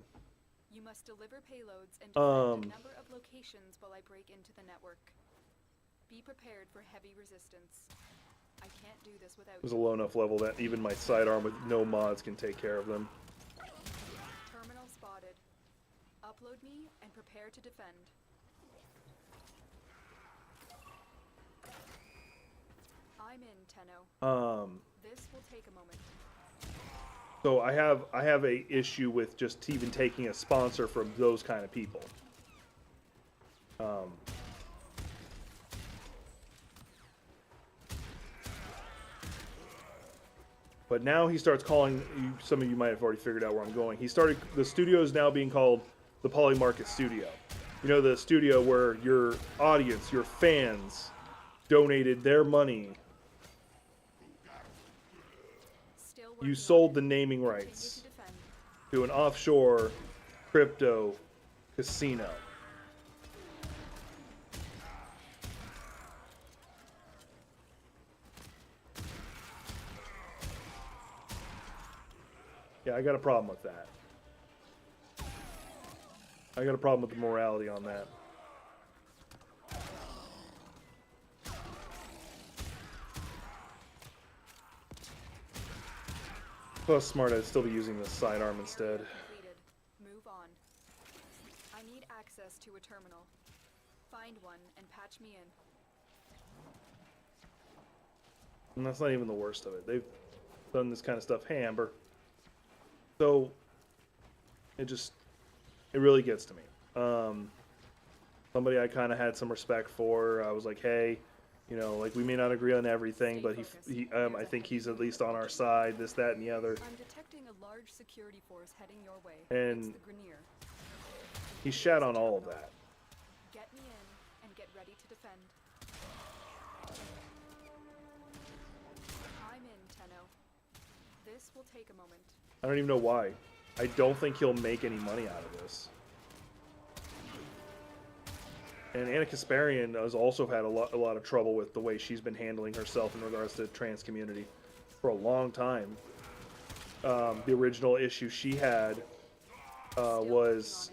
[SPEAKER 3] You must deliver payloads and defend a number of locations while I break into the network. Be prepared for heavy resistance. I can't do this without
[SPEAKER 1] It was a low enough level that even my sidearm with no mods can take care of them.
[SPEAKER 3] Terminal spotted. Upload me and prepare to defend. I'm in, Tenno. This will take a moment.
[SPEAKER 1] So I have a issue with just even taking a sponsor from those kind of people. But now he starts calling. Some of you might have already figured out where I'm going. The studio is now being called the Polymarket Studio. You know, the studio where your audience, your fans, donated their money. You sold the naming rights to an offshore crypto casino. Yeah, I got a problem with that. I got a problem with the morality on that. Plus, smart, I'd still be using the sidearm instead.
[SPEAKER 3] Completed. Move on. I need access to a terminal. Find one and patch me in.
[SPEAKER 1] And that's not even the worst of it. They've done this kind of stuff. Hey, Amber. So, it really gets to me. Somebody I kind of had some respect for. I was like, hey, you know, like, we may not agree on everything, but I think he's at least on our side, this, that, and the other.
[SPEAKER 3] I'm detecting a large security force heading your way.
[SPEAKER 1] And
[SPEAKER 3] It's the Grenier.
[SPEAKER 1] he shat on all of that.
[SPEAKER 3] Get me in and get ready to defend. I'm in, Tenno. This will take a moment.
[SPEAKER 1] I don't even know why. I don't think he'll make any money out of this. And Anna Kasparian has also had a lot of trouble with the way she's been handling herself in regards to the trans community for a long time. The original issue she had was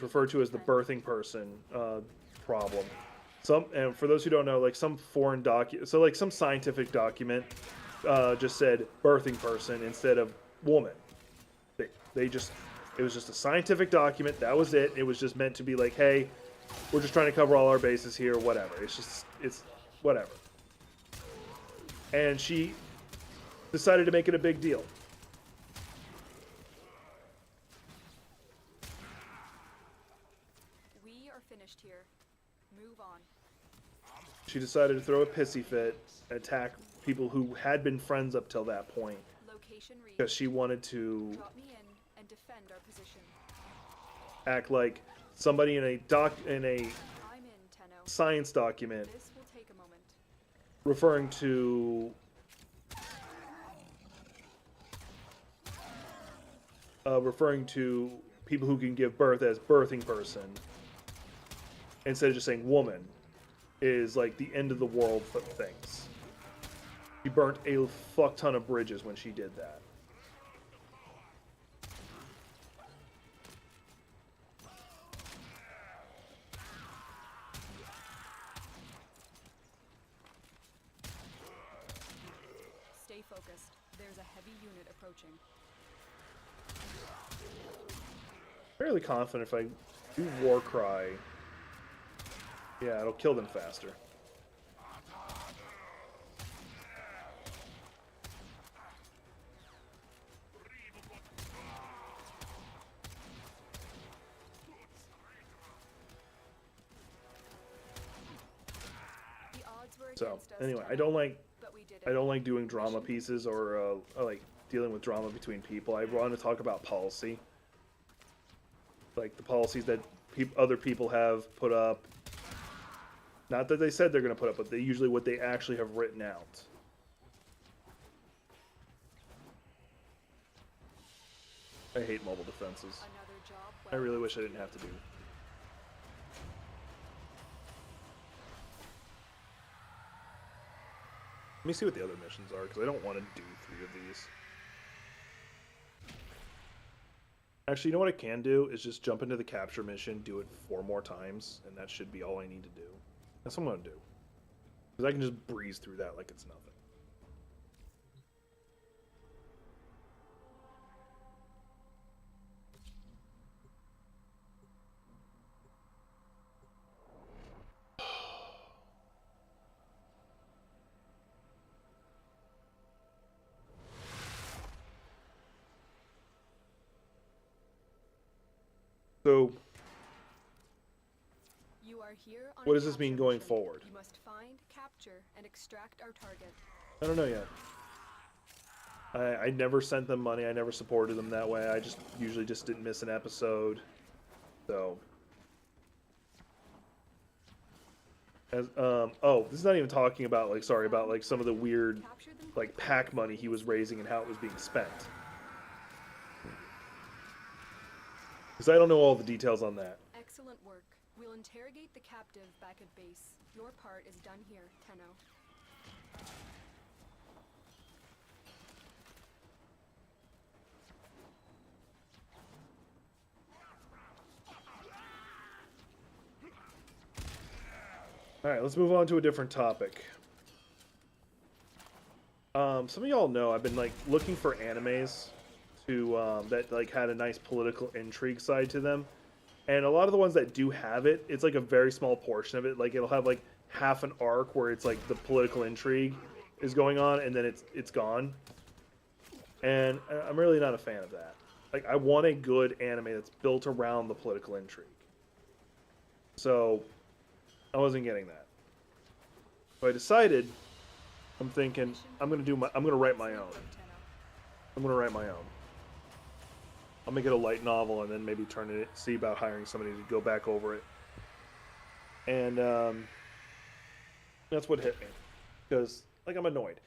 [SPEAKER 1] referred to as the birthing person problem. And for those who don't know, like some foreign so like some scientific document just said birthing person instead of woman. It was just a scientific document. That was it. It was just meant to be like, hey, we're just trying to cover all our bases here, whatever. It's whatever. And she decided to make it a big deal.
[SPEAKER 3] We are finished here. Move on.
[SPEAKER 1] She decided to throw a pissy fit, attack people who had been friends up till that point,
[SPEAKER 3] Location reached.
[SPEAKER 1] because she wanted to
[SPEAKER 3] Drop me in and defend our position.
[SPEAKER 1] act like somebody in a
[SPEAKER 3] I'm in, Tenno.
[SPEAKER 1] science document
[SPEAKER 3] This will take a moment.
[SPEAKER 1] referring to people who can give birth as birthing person instead of just saying woman is like the end of the world for things. She burnt a fuck ton of bridges when she did that.
[SPEAKER 3] Stay focused. There's a heavy unit approaching.
[SPEAKER 1] Fairly confident if I do Warcry, yeah, it'll kill them faster.
[SPEAKER 3] The odds were
[SPEAKER 1] So
[SPEAKER 3] against us,
[SPEAKER 1] anyway, I
[SPEAKER 3] Tenno,
[SPEAKER 1] don't like
[SPEAKER 3] but we did it.
[SPEAKER 1] I don't like doing drama pieces or like dealing with drama between people. I want to talk about policy, like the policies that other people have put up. Not that they said they're going to put up, but they usually what they actually have written out. I hate mobile defenses.
[SPEAKER 3] Another job
[SPEAKER 1] I
[SPEAKER 3] well
[SPEAKER 1] really
[SPEAKER 3] done.
[SPEAKER 1] wish I didn't have to do. Let me see what the other missions are, because I don't want to do 3 of these. Actually, you know what I can do is just jump into the capture mission, do it 4 more times, and that should be all I need to do. That's what I'm going to do. Because I can just breeze through that like it's nothing. So,
[SPEAKER 3] You are here on
[SPEAKER 1] what
[SPEAKER 3] a
[SPEAKER 1] does this mean
[SPEAKER 3] capture
[SPEAKER 1] going
[SPEAKER 3] mission.
[SPEAKER 1] forward?
[SPEAKER 3] You must find, capture, and extract our target.
[SPEAKER 1] I don't know yet. I never sent them money. I never supported them that way. I just usually just didn't miss an episode. So, as oh, this is not even talking about like about like some of the weird
[SPEAKER 3] Capture them
[SPEAKER 1] like
[SPEAKER 3] quickly.
[SPEAKER 1] pack money he was raising and how it was being spent. Because I don't know all the details on that.
[SPEAKER 3] Excellent work. We'll interrogate the captive back at base. Your part is done here, Tenno.
[SPEAKER 1] All right, let's move on to a different topic. Some of y'all know I've been like looking for animes to that like had a nice political intrigue side to them, and a lot of the ones that do have it, it's like a very small portion of it. Like it'll have like half an arc where it's like the political intrigue is going on, and then it's gone. And I'm really not a fan of that. Like I want a good anime that's built around the political intrigue. So I wasn't getting that. So I decided, I'm thinking I'm gonna write my own. I'm gonna write my own. I'll make it a light novel and then maybe turn it, see about hiring somebody to go back over it. And that's what hit me, because like I'm annoyed.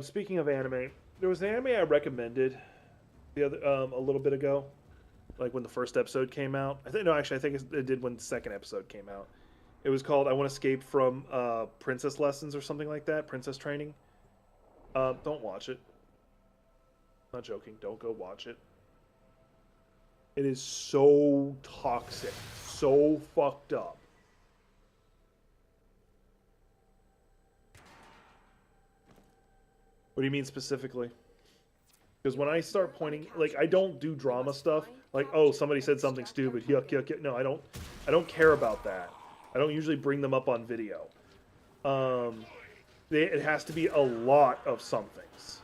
[SPEAKER 1] Speaking of anime, there was an anime I recommended the other a little bit ago, like when the first episode came out. I think it did when the second episode came out. It was called I Want to Escape from Princess Lessons or something like that, Princess Training. Don't watch it. I'm not joking. Don't go watch it. It is so toxic, so fucked up. What do you mean specifically? Because when I start pointing, like I don't do drama stuff. Like, oh, somebody said something stupid. Yuck, yuck, yuck. No, I don't care about that. I don't usually bring them up on video. It has to be a lot of somethings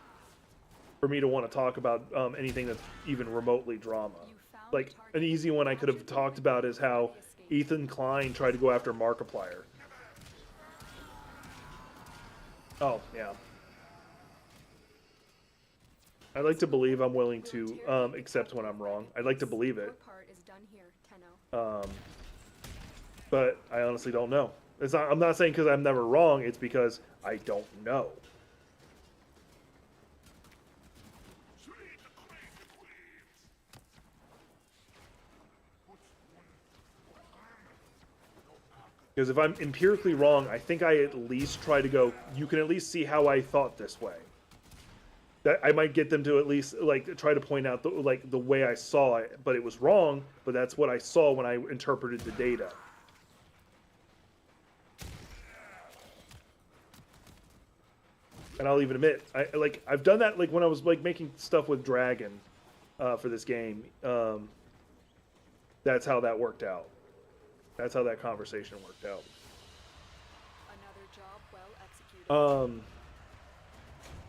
[SPEAKER 1] for me to want to talk about anything that's even remotely drama. Like, an easy one I could have talked about is how Ethan Klein tried to go after Markiplier. Oh, yeah. I'd like to believe I'm willing to accept when I'm wrong. I'd like to believe it. But I honestly don't know. I'm not saying because I'm never wrong, it's because I don't know. Because if I'm empirically wrong, I think I at least try to go, you can at least see how I thought this way. That I might get them to at least like try to point out the way I saw it, but it was wrong, but that's what I saw when I interpreted the data. And I'll even admit, I've done that like when I was like making stuff with Dragon for this game. That's how that worked out. That's how that conversation worked out.
[SPEAKER 3] Another job well executed.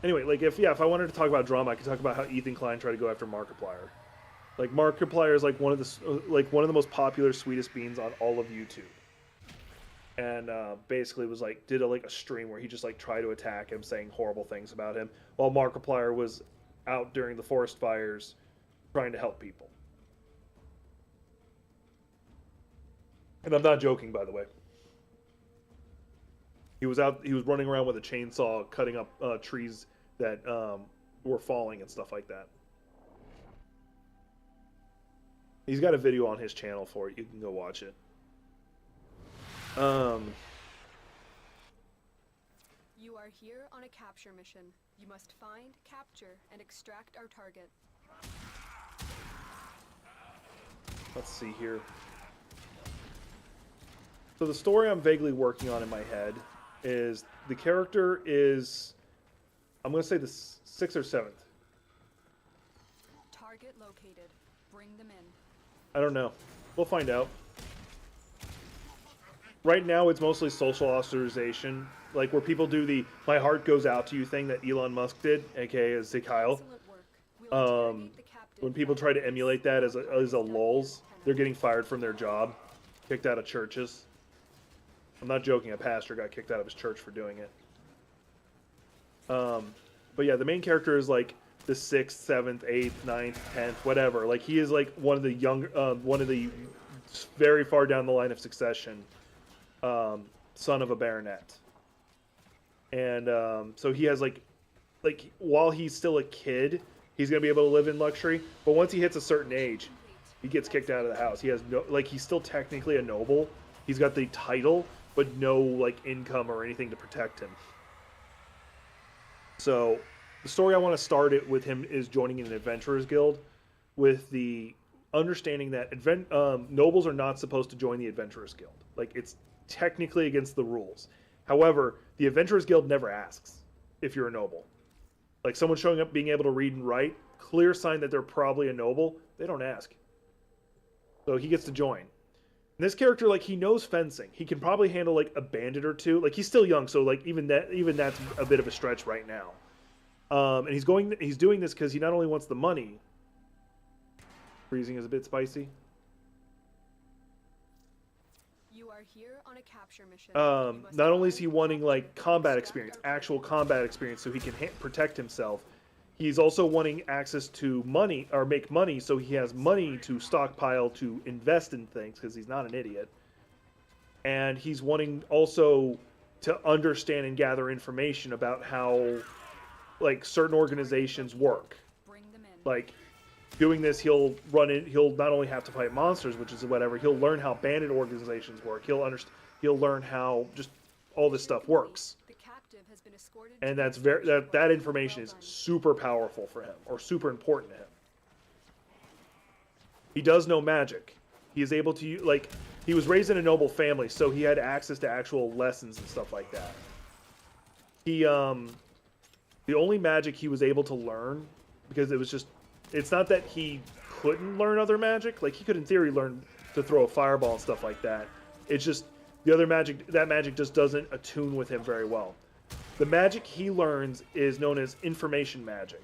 [SPEAKER 1] Anyway, like if I wanted to talk about drama, I could talk about how Ethan Klein tried to go after Markiplier. Like Markiplier is like one of the most popular sweetest beans on all of YouTube. And basically was like did a stream where he just like tried to attack him, saying horrible things about him, while Markiplier was out during the forest fires trying to help people. And I'm not joking, by the way. He was running around with a chainsaw, cutting up trees that were falling and stuff like that. He's got a video on his channel for it. You can go watch it.
[SPEAKER 3] You are here on a capture mission. You must find, capture, and extract our target.
[SPEAKER 1] Let's see here. So the story I'm vaguely working on in my head is the character is, I'm going to say the 6th or 7th.
[SPEAKER 3] Target located. Bring them in.
[SPEAKER 1] I don't know. We'll find out. Right now, it's mostly social ostracization, like where people do the "my heart goes out to you" thing that Elon Musk did, aka Zikyle. When people try to emulate that as a lulz, they're getting fired from their job, kicked out of churches. I'm not joking. A pastor got kicked out of his church for doing it. But yeah, the main character is like the 6th, 7th, 8th, 9th, 10th, whatever. Like he is like one of the very far down the line of succession. Son of a baronet, and so he has like while he's still a kid, he's gonna be able to live in luxury. But once he hits a certain age, he gets kicked out of the house. He has no he's still technically a noble. He's got the title, but no income or anything to protect him. So the story I want to start it with him is joining an adventurers guild, with the understanding that nobles are not supposed to join the adventurers guild. Like it's technically against the rules. However, the Adventurers Guild never asks if you're a noble. Like someone showing up being able to read and write, clear sign that they're probably a noble. They don't ask. So he gets to join. And this character, like, he knows fencing. He can probably handle like a bandit or two. Like, he's still young, so like even that's a bit of a stretch right now. And he's doing this because he not only wants the money. Freezing is a bit spicy.
[SPEAKER 3] You are here on a capture mission. You must
[SPEAKER 1] Not only is
[SPEAKER 3] find,
[SPEAKER 1] he wanting like
[SPEAKER 3] capture,
[SPEAKER 1] combat
[SPEAKER 3] extract
[SPEAKER 1] experience,
[SPEAKER 3] our
[SPEAKER 1] actual
[SPEAKER 3] prisoner.
[SPEAKER 1] combat experience, so he can protect himself. He's also wanting access to money or make money, so he has money to stockpile to invest in things because he's not an idiot. And he's wanting also to understand and gather information about how like certain organizations work.
[SPEAKER 3] Bring them in.
[SPEAKER 1] Like doing this, he'll not only have to fight monsters, which is whatever, he'll learn how bandit organizations work. He'll learn how just all this stuff works.
[SPEAKER 3] The captive has been escorted
[SPEAKER 1] And
[SPEAKER 3] to
[SPEAKER 1] that's
[SPEAKER 3] the
[SPEAKER 1] very
[SPEAKER 3] station.
[SPEAKER 1] that information
[SPEAKER 3] Well
[SPEAKER 1] is
[SPEAKER 3] done.
[SPEAKER 1] super powerful for him, or super important to him. He does know magic. He is able to like he was raised in a noble family, so he had access to actual lessons and stuff like that. He the only magic he was able to learn, because it's not that he couldn't learn other magic. Like he could in theory learn to throw a fireball and stuff like that. It's just the other magic, that magic just doesn't attune with him very well. The magic he learns is known as information magic.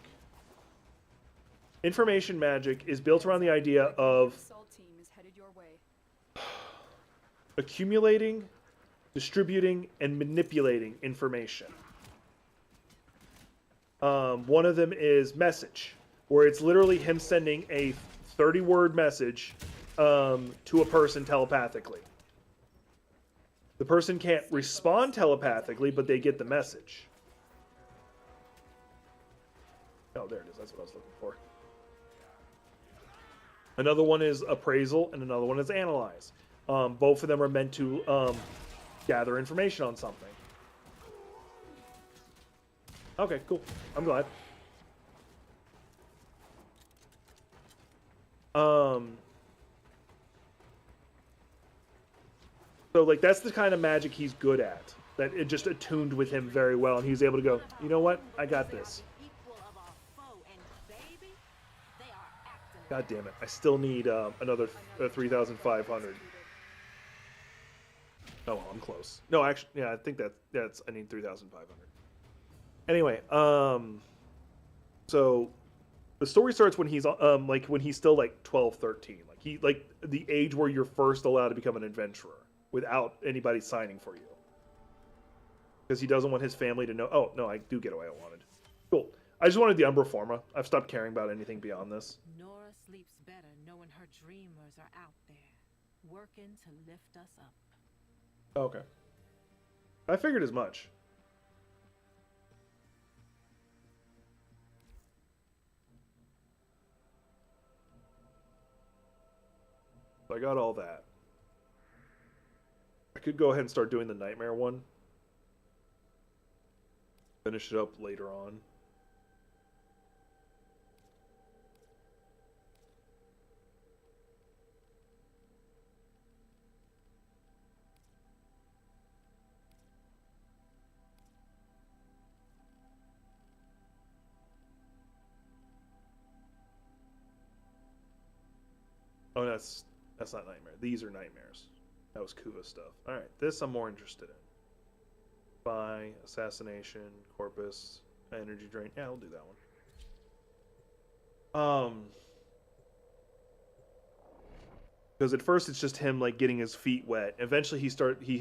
[SPEAKER 1] Information magic is built around the idea of
[SPEAKER 3] The assault team is headed your way.
[SPEAKER 1] accumulating, distributing, and manipulating information. One of them is message, where it's literally him sending a 30-word message to a person telepathically. The person can't respond telepathically, but they get the message. Oh, there it is. That's what I was looking for. Another one is appraisal, and another one is analyze. Both of them are meant to gather information on something. Okay, cool. I'm glad. So, like, that's the kind of magic he's good at. That it just attuned with him very well, and he was able to go, you know what? I got this.
[SPEAKER 5] Equal of our foe, and baby, they are acting.
[SPEAKER 1] God damn it. I still need another 3,500. Oh, well, I'm close. No, actually, yeah, I think that's I need 3,500. Anyway, so the story starts when he's like when he's still like 12, 13. Like the age where you're first allowed to become an adventurer without anybody signing for you. Because he doesn't want his family to know. Oh, no, I do get what I wanted. Cool. I just wanted the Umbra Forma. I've stopped caring about anything beyond this.
[SPEAKER 5] Nora sleeps better knowing her dreamers are out there, working to lift us up.
[SPEAKER 1] Okay. I figured as much. So I got all that. I could go ahead and start doing the Nightmare one. Finish it up later on. Oh, that's not Nightmare. These are Nightmares. That was Kuva stuff. Alright, this I'm more interested in. Spy, Assassination, Corpus, Energy Drain. Yeah, I'll do that one. Because at first it's just him like getting his feet wet. Eventually he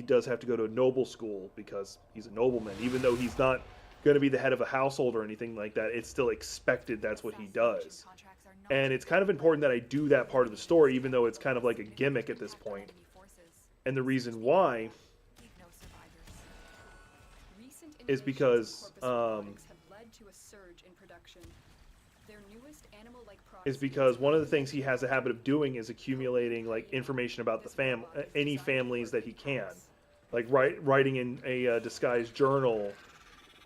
[SPEAKER 1] does have to go to a noble school because he's a nobleman. Even though he's not going to be the head of a household or anything like that, it's still expected that's what he does.
[SPEAKER 3] Contracts are not
[SPEAKER 1] And it's kind of important that I do that part of the story, even though it's kind of like a gimmick at this point.
[SPEAKER 3] enemy forces.
[SPEAKER 1] And the reason why
[SPEAKER 3] Leave no survivors. Recent
[SPEAKER 1] is
[SPEAKER 3] innovations
[SPEAKER 1] because,
[SPEAKER 3] in Corpus Robotics have led to a surge in production. Their newest animal-like
[SPEAKER 1] is
[SPEAKER 3] processes
[SPEAKER 1] because one of the things he has a habit of doing is accumulating like information about the any families that he can, like writing in a disguised journal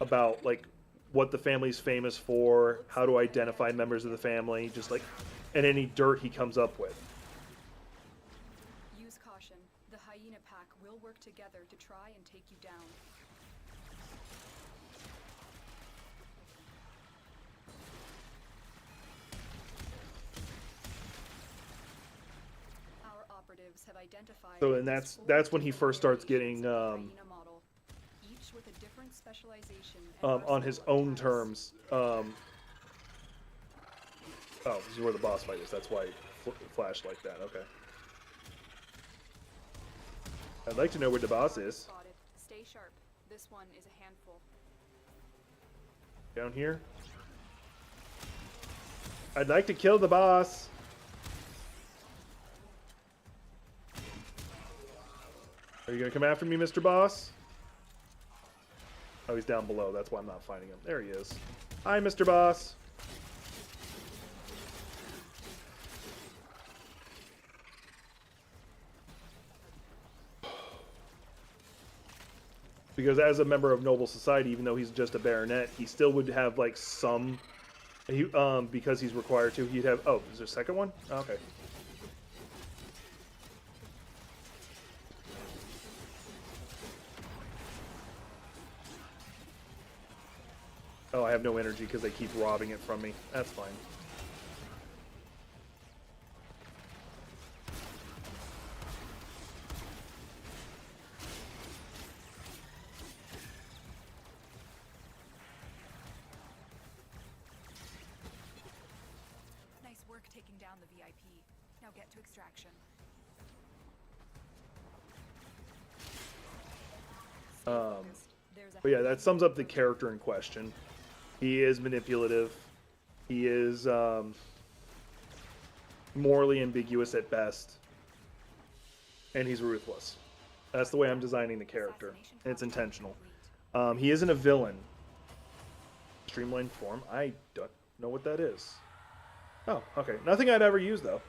[SPEAKER 1] about like what the family's famous for, how to identify members of the family, just like, and any dirt he comes up with.
[SPEAKER 3] Use caution. The hyena pack will work together to try and take you down. labs have identified.
[SPEAKER 1] So, and that's when he first starts getting
[SPEAKER 3] hyena model, each with a different specialization and
[SPEAKER 1] on his
[SPEAKER 3] arsenal of
[SPEAKER 1] own
[SPEAKER 3] attacks.
[SPEAKER 1] terms. Oh, this is where the boss fight is. That's why it flashed like that. Okay. I'd like to know where the boss is.
[SPEAKER 3] Spotted. Stay sharp. This one is a handful.
[SPEAKER 1] Down here. I'd like to kill the boss. Are you gonna come after me, Mr. Boss? Oh, he's down below. That's why I'm not finding him. There he is. Hi, Mr. Boss. Because as a member of noble society, even though he's just a baronet, he still would have like some. He because he's required to. He'd have. Oh, is there a second one? Oh, okay. Oh, I have no energy because they keep robbing it from me. That's fine.
[SPEAKER 3] Nice work taking down the VIP. Now get to extraction. Stay focused. There's a
[SPEAKER 1] But yeah, that sums up the character in question. He is manipulative. He is morally ambiguous at best. And he's ruthless. That's the way I'm designing the character. And it's intentional. He isn't a villain. Streamlined form. I don't know what that is. Oh, okay. Nothing I'd ever use, though.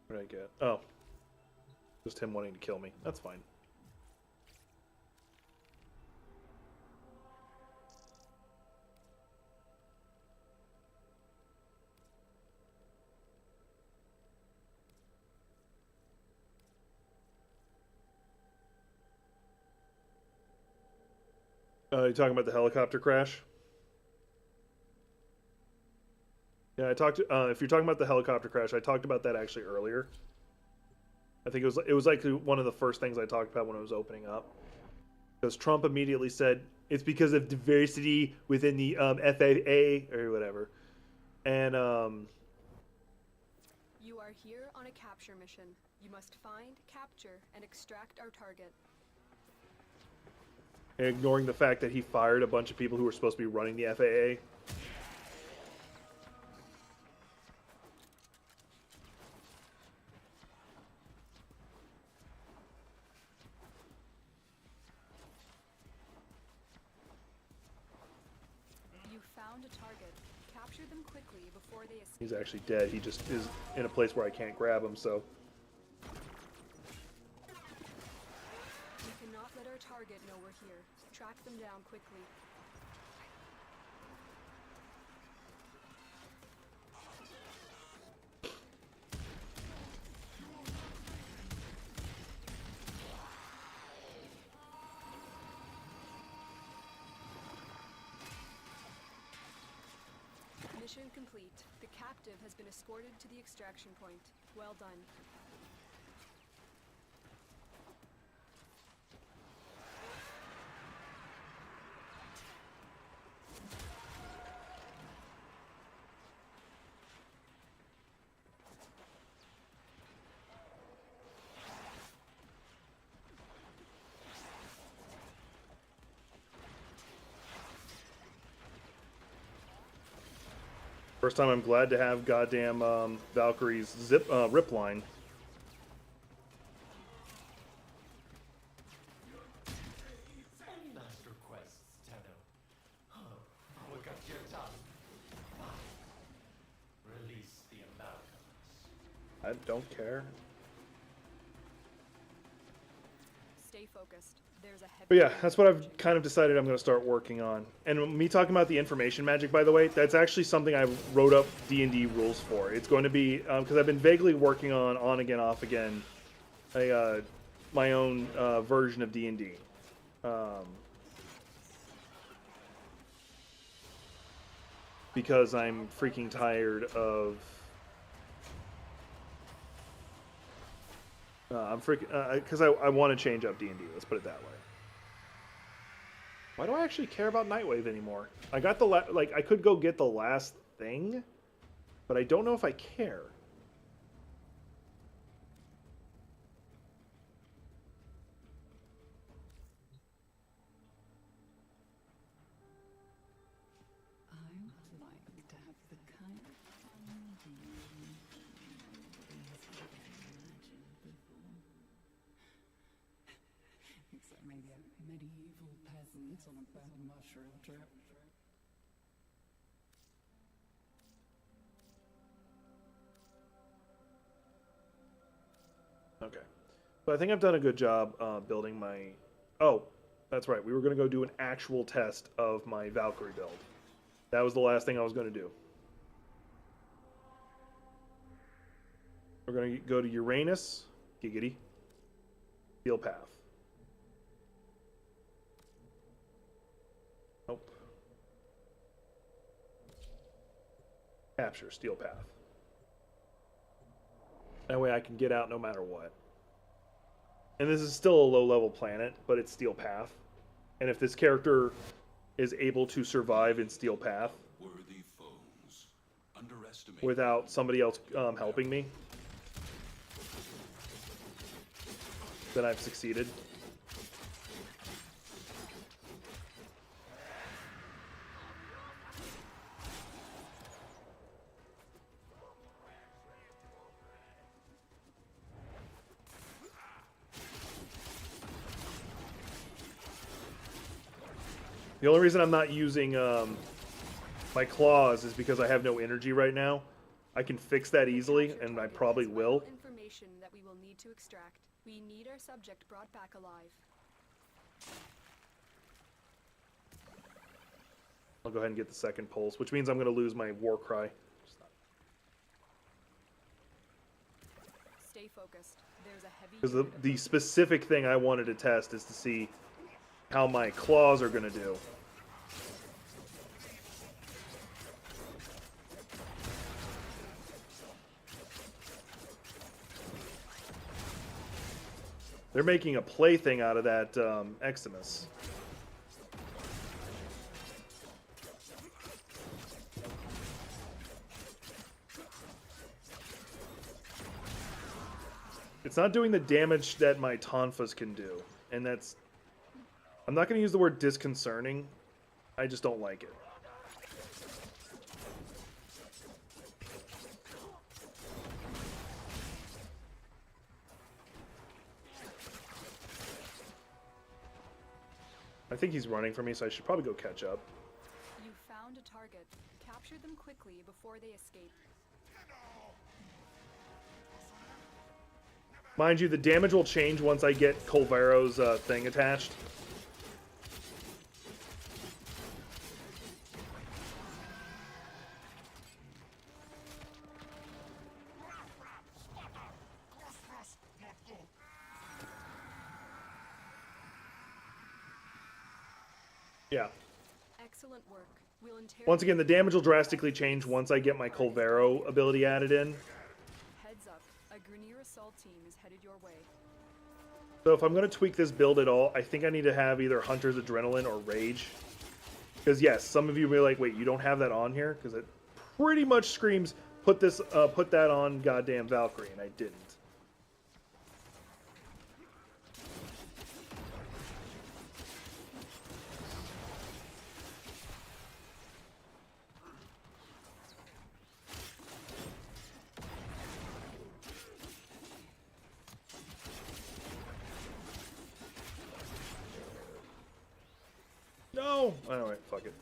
[SPEAKER 1] What did I get? Oh. Just him wanting to kill me. That's fine. You talking about the helicopter crash? Yeah, I talked. If you're talking about the helicopter crash, I talked about that actually earlier. I think it was like one of the first things I talked about when it was opening up, because Trump immediately said it's because of diversity within the FAA or whatever, and
[SPEAKER 3] You are here on a capture mission. You must find, capture, and extract our target.
[SPEAKER 1] ignoring the fact that he fired a bunch of people who were supposed to be running the FAA.
[SPEAKER 3] You found a target. Capture them quickly before they escape.
[SPEAKER 1] He's actually dead. He just is in a place where I can't grab him, so.
[SPEAKER 3] We cannot let our target know we're here. Track them down quickly. Mission complete. The captive has been escorted to the extraction point. Well done.
[SPEAKER 1] First time I'm glad to have goddamn Valkyrie's rip line.
[SPEAKER 6] Last requests, Tenno. What got your tongue? Release the amalgams.
[SPEAKER 1] I don't care.
[SPEAKER 3] Stay focused. There's a heavy.
[SPEAKER 1] But yeah, that's what I've kind of decided I'm going to start working on. And me talking about the information magic, by the way, that's actually something I wrote up D&D rules for. It's going to be, because I've been vaguely working on again, off again, my own version of D&D. Because I'm freaking tired of. Because I want to change up D&D. Let's put it that way. Why do I actually care about Nightwave anymore? I got the I could go get the last thing, but I don't know if I care.
[SPEAKER 4] I would like to have the kind of fun you imagined before. Except maybe a medieval peasant on a bad mushroom trip.
[SPEAKER 1] Okay. So I think I've done a good job building my... Oh, that's right. We were going to go do an actual test of my Valkyrie build. That was the last thing I was going to do. We're going to go to Uranus. Giggity. Steel Path. Nope. Capture Steel Path. That way I can get out no matter what. And this is still a low-level planet, but it's Steel Path. And if this character is able to survive in Steel Path
[SPEAKER 7] Worthy foes. Underestimate
[SPEAKER 1] without somebody else helping me, then I've succeeded. The only reason I'm not using my claws is because I have no energy right now. I can fix that easily, and I probably will.
[SPEAKER 3] Information that we will need to extract. We need our subject brought back alive.
[SPEAKER 1] I'll go ahead and get the second pulse, which means I'm going to lose my war cry.
[SPEAKER 3] Stay focused. There's a heavy
[SPEAKER 1] Because
[SPEAKER 3] unit
[SPEAKER 1] the specific thing I wanted to test is to see how my claws are going to do. They're making a plaything out of that Eximus. It's not doing the damage that my Tonfas can do, and that's... I'm not going to use the word disconcerting. I just don't like it. I think he's running for me, so I should probably go catch up.
[SPEAKER 3] You found a target. Capture them quickly before they escape.
[SPEAKER 1] Mind you, the damage will change once I get Colvero's thing attached. Yeah.
[SPEAKER 3] Excellent work. We'll
[SPEAKER 1] Once again, the damage will drastically change once I get my Colvero ability added in.
[SPEAKER 3] Heads up. A Grineer assault team is headed your way.
[SPEAKER 1] So if I'm going to tweak this build at all, I think I need to have either Hunter's Adrenaline or Rage. Because yes, some of you will be like, wait, you don't have that on here? Because it pretty much screams, put that on goddamn Valkyrie, and I didn't. No! Alright, fuck it.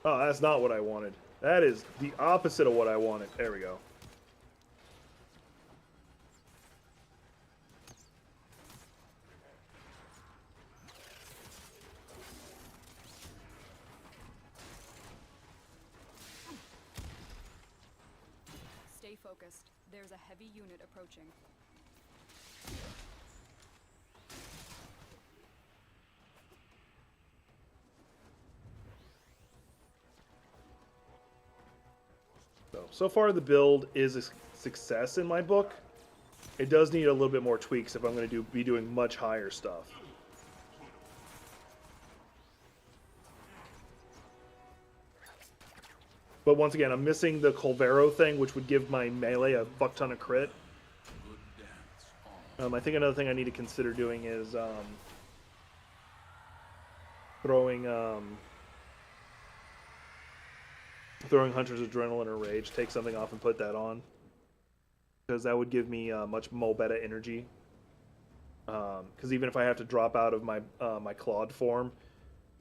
[SPEAKER 1] Oh, that's not what I wanted. That is the opposite of what I wanted. There we go.
[SPEAKER 3] Stay focused. There's a heavy unit approaching.
[SPEAKER 1] So far the build is a success in my book. It does need a little bit more tweaks if I'm going to be doing much higher stuff. But once again, I'm missing the Colvero thing, which would give my melee a fuck ton of crit. I think another thing I need to consider doing is throwing Hunter's Adrenaline or Rage. Take something off and put that on, because that would give me much more better energy. Because even if I have to drop out of my my Claude form,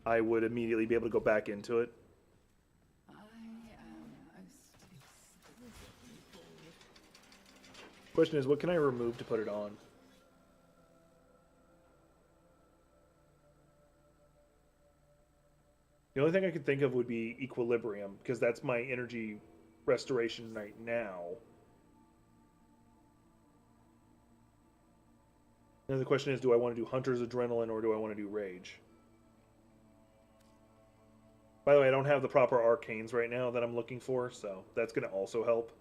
[SPEAKER 1] I would immediately be able to go back into it.
[SPEAKER 4] I am most exquisitely bored.
[SPEAKER 1] Question is, what can I remove to put it on? The only thing I could think of would be Equilibrium, because that's my energy restoration right now. Now the question is, do I want to do Hunter's Adrenaline or do I want to do Rage? By the way, I don't have the proper arcanes right now that I'm looking for, so that's going to also help.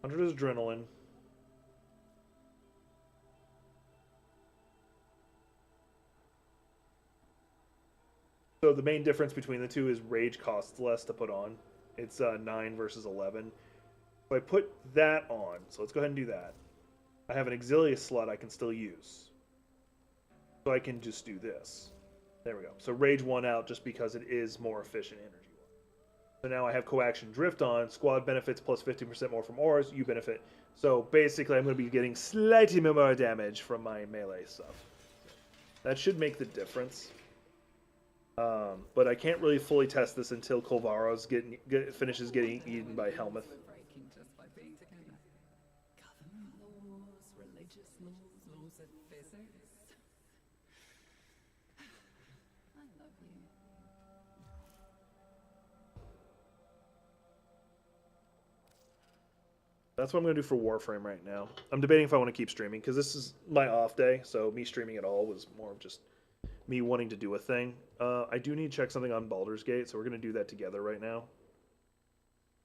[SPEAKER 1] Hunter's Adrenaline. So the main difference between the two is Rage costs less to put on. It's 9 versus 11. If I put that on, so let's go ahead and do that. I have an Exilius slot I can still use. So I can just do this. There we go. So Rage 1 out just because it is more efficient energy. So now I have Coaction Drift on. Squad benefits plus 50% more from auras. You benefit. So basically I'm going to be getting slightly more damage from my melee stuff. That should make the difference. But I can't really fully test this until Colvaro's finishes getting eaten by Helmuth.
[SPEAKER 4] We're breaking just by being together. Government laws, religious laws, laws of physics. I love you.
[SPEAKER 1] That's what I'm going to do for Warframe right now. I'm debating if I want to keep streaming, because this is my off day, so me streaming at all was more of just me wanting to do a thing. I do need to check something on Baldur's Gate, so we're going to do that together right now.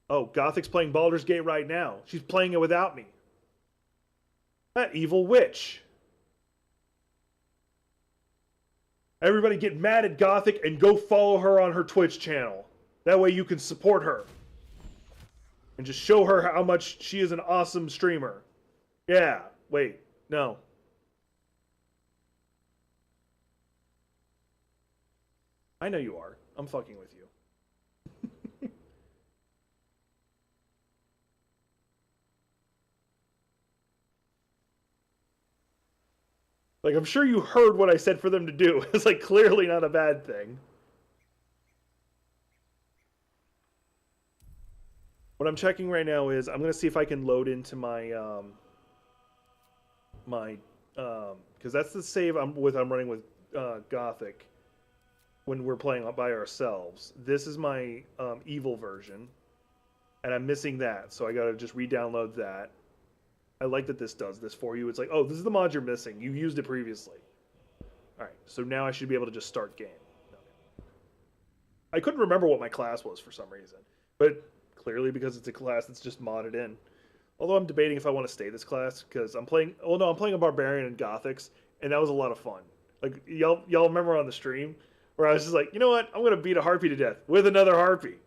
[SPEAKER 1] Oh, Gothic's playing Baldur's Gate right now. She's playing it without me. That evil witch. Everybody get mad at Gothic and go follow her on her Twitch channel. That way you can support her. And just show her how much she is an awesome streamer. Yeah, wait, no. I know you are. I'm fucking with you. Like, I'm sure you heard what I said for them to do. It's like clearly not a bad thing. What I'm checking right now is I'm going to see if I can load into my because that's the save I'm running with Gothic when we're playing by ourselves. This is my evil version, and I'm missing that, so I got to just re-download that. I like that this does this for you. It's like, oh, this is the mod you're missing. You used it previously. All right, so now I should be able to just start game. Okay. I couldn't remember what my class was for some reason, but clearly because it's a class that's just modded in. Although I'm debating if I want to stay this class, because I'm playing a Barbarian and Gothics, and that was a lot of fun. Like, y'all remember on the stream where I was just like, you know what? I'm going to beat a Harpy to death with another Harpy.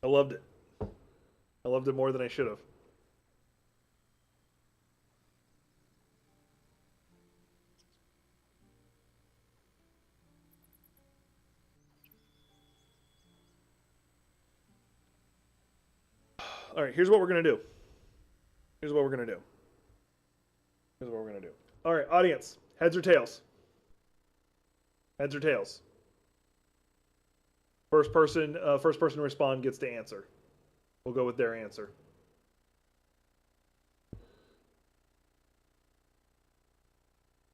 [SPEAKER 1] I loved it. I loved it more than I should have. All right, here's what we're going to do. Here's what we're going to do. Here's what we're going to do. All right, audience, heads or tails? Heads or tails? First person to respond gets to answer. We'll go with their answer.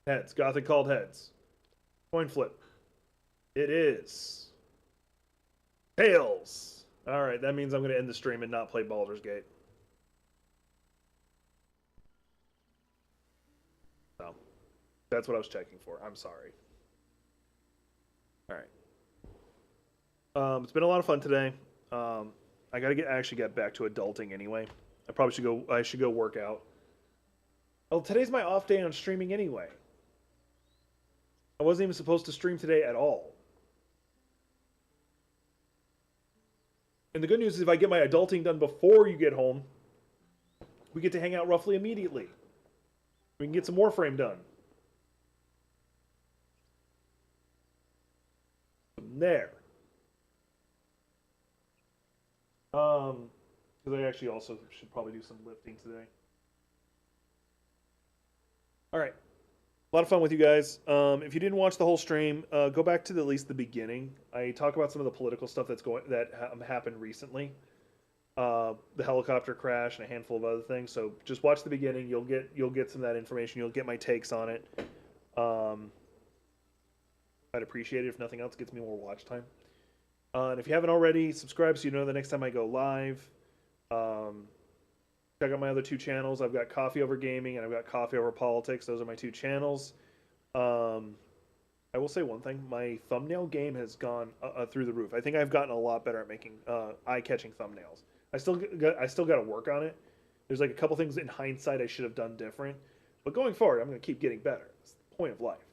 [SPEAKER 1] Heads. Gothic called heads. Coin flip. It is tails. All right, that means I'm going to end the stream and not play Baldur's Gate. So, That's what I was checking for. I'm sorry. All right. It's been a lot of fun today. I gotta actually get back to adulting anyway. I probably should go. I should go work out. Oh, today's my off day on streaming anyway. I wasn't even supposed to stream today at all. And the good news is, if I get my adulting done before you get home, we get to hang out roughly immediately. We can get some Warframe done. There. Because I actually also should probably do some lifting today. All right. A lot of fun with you guys. If you didn't watch the whole stream, go back to at least the beginning. I talk about some of the political stuff that happened recently. The helicopter crash and a handful of other things. So just watch the beginning. You'll get some of that information. You'll get my takes on it. I'd appreciate it if nothing else. Gets me more watch time. And if you haven't already, subscribe so you know the next time I go live. Check out my other 2 channels. I've got Coffee Over Gaming and I've got Coffee Over Politics. Those are my 2 channels. I will say one thing. My thumbnail game has gone through the roof. I think I've gotten a lot better at making eye-catching thumbnails. I still got to work on it. There's like a couple things in hindsight I should have done different. But going forward, I'm going to keep getting better. It's the point of life.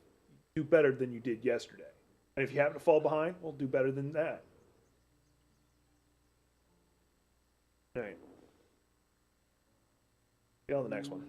[SPEAKER 1] Do better than you did yesterday. And if you happen to fall behind, well, do better than that. All right. See you on the next one.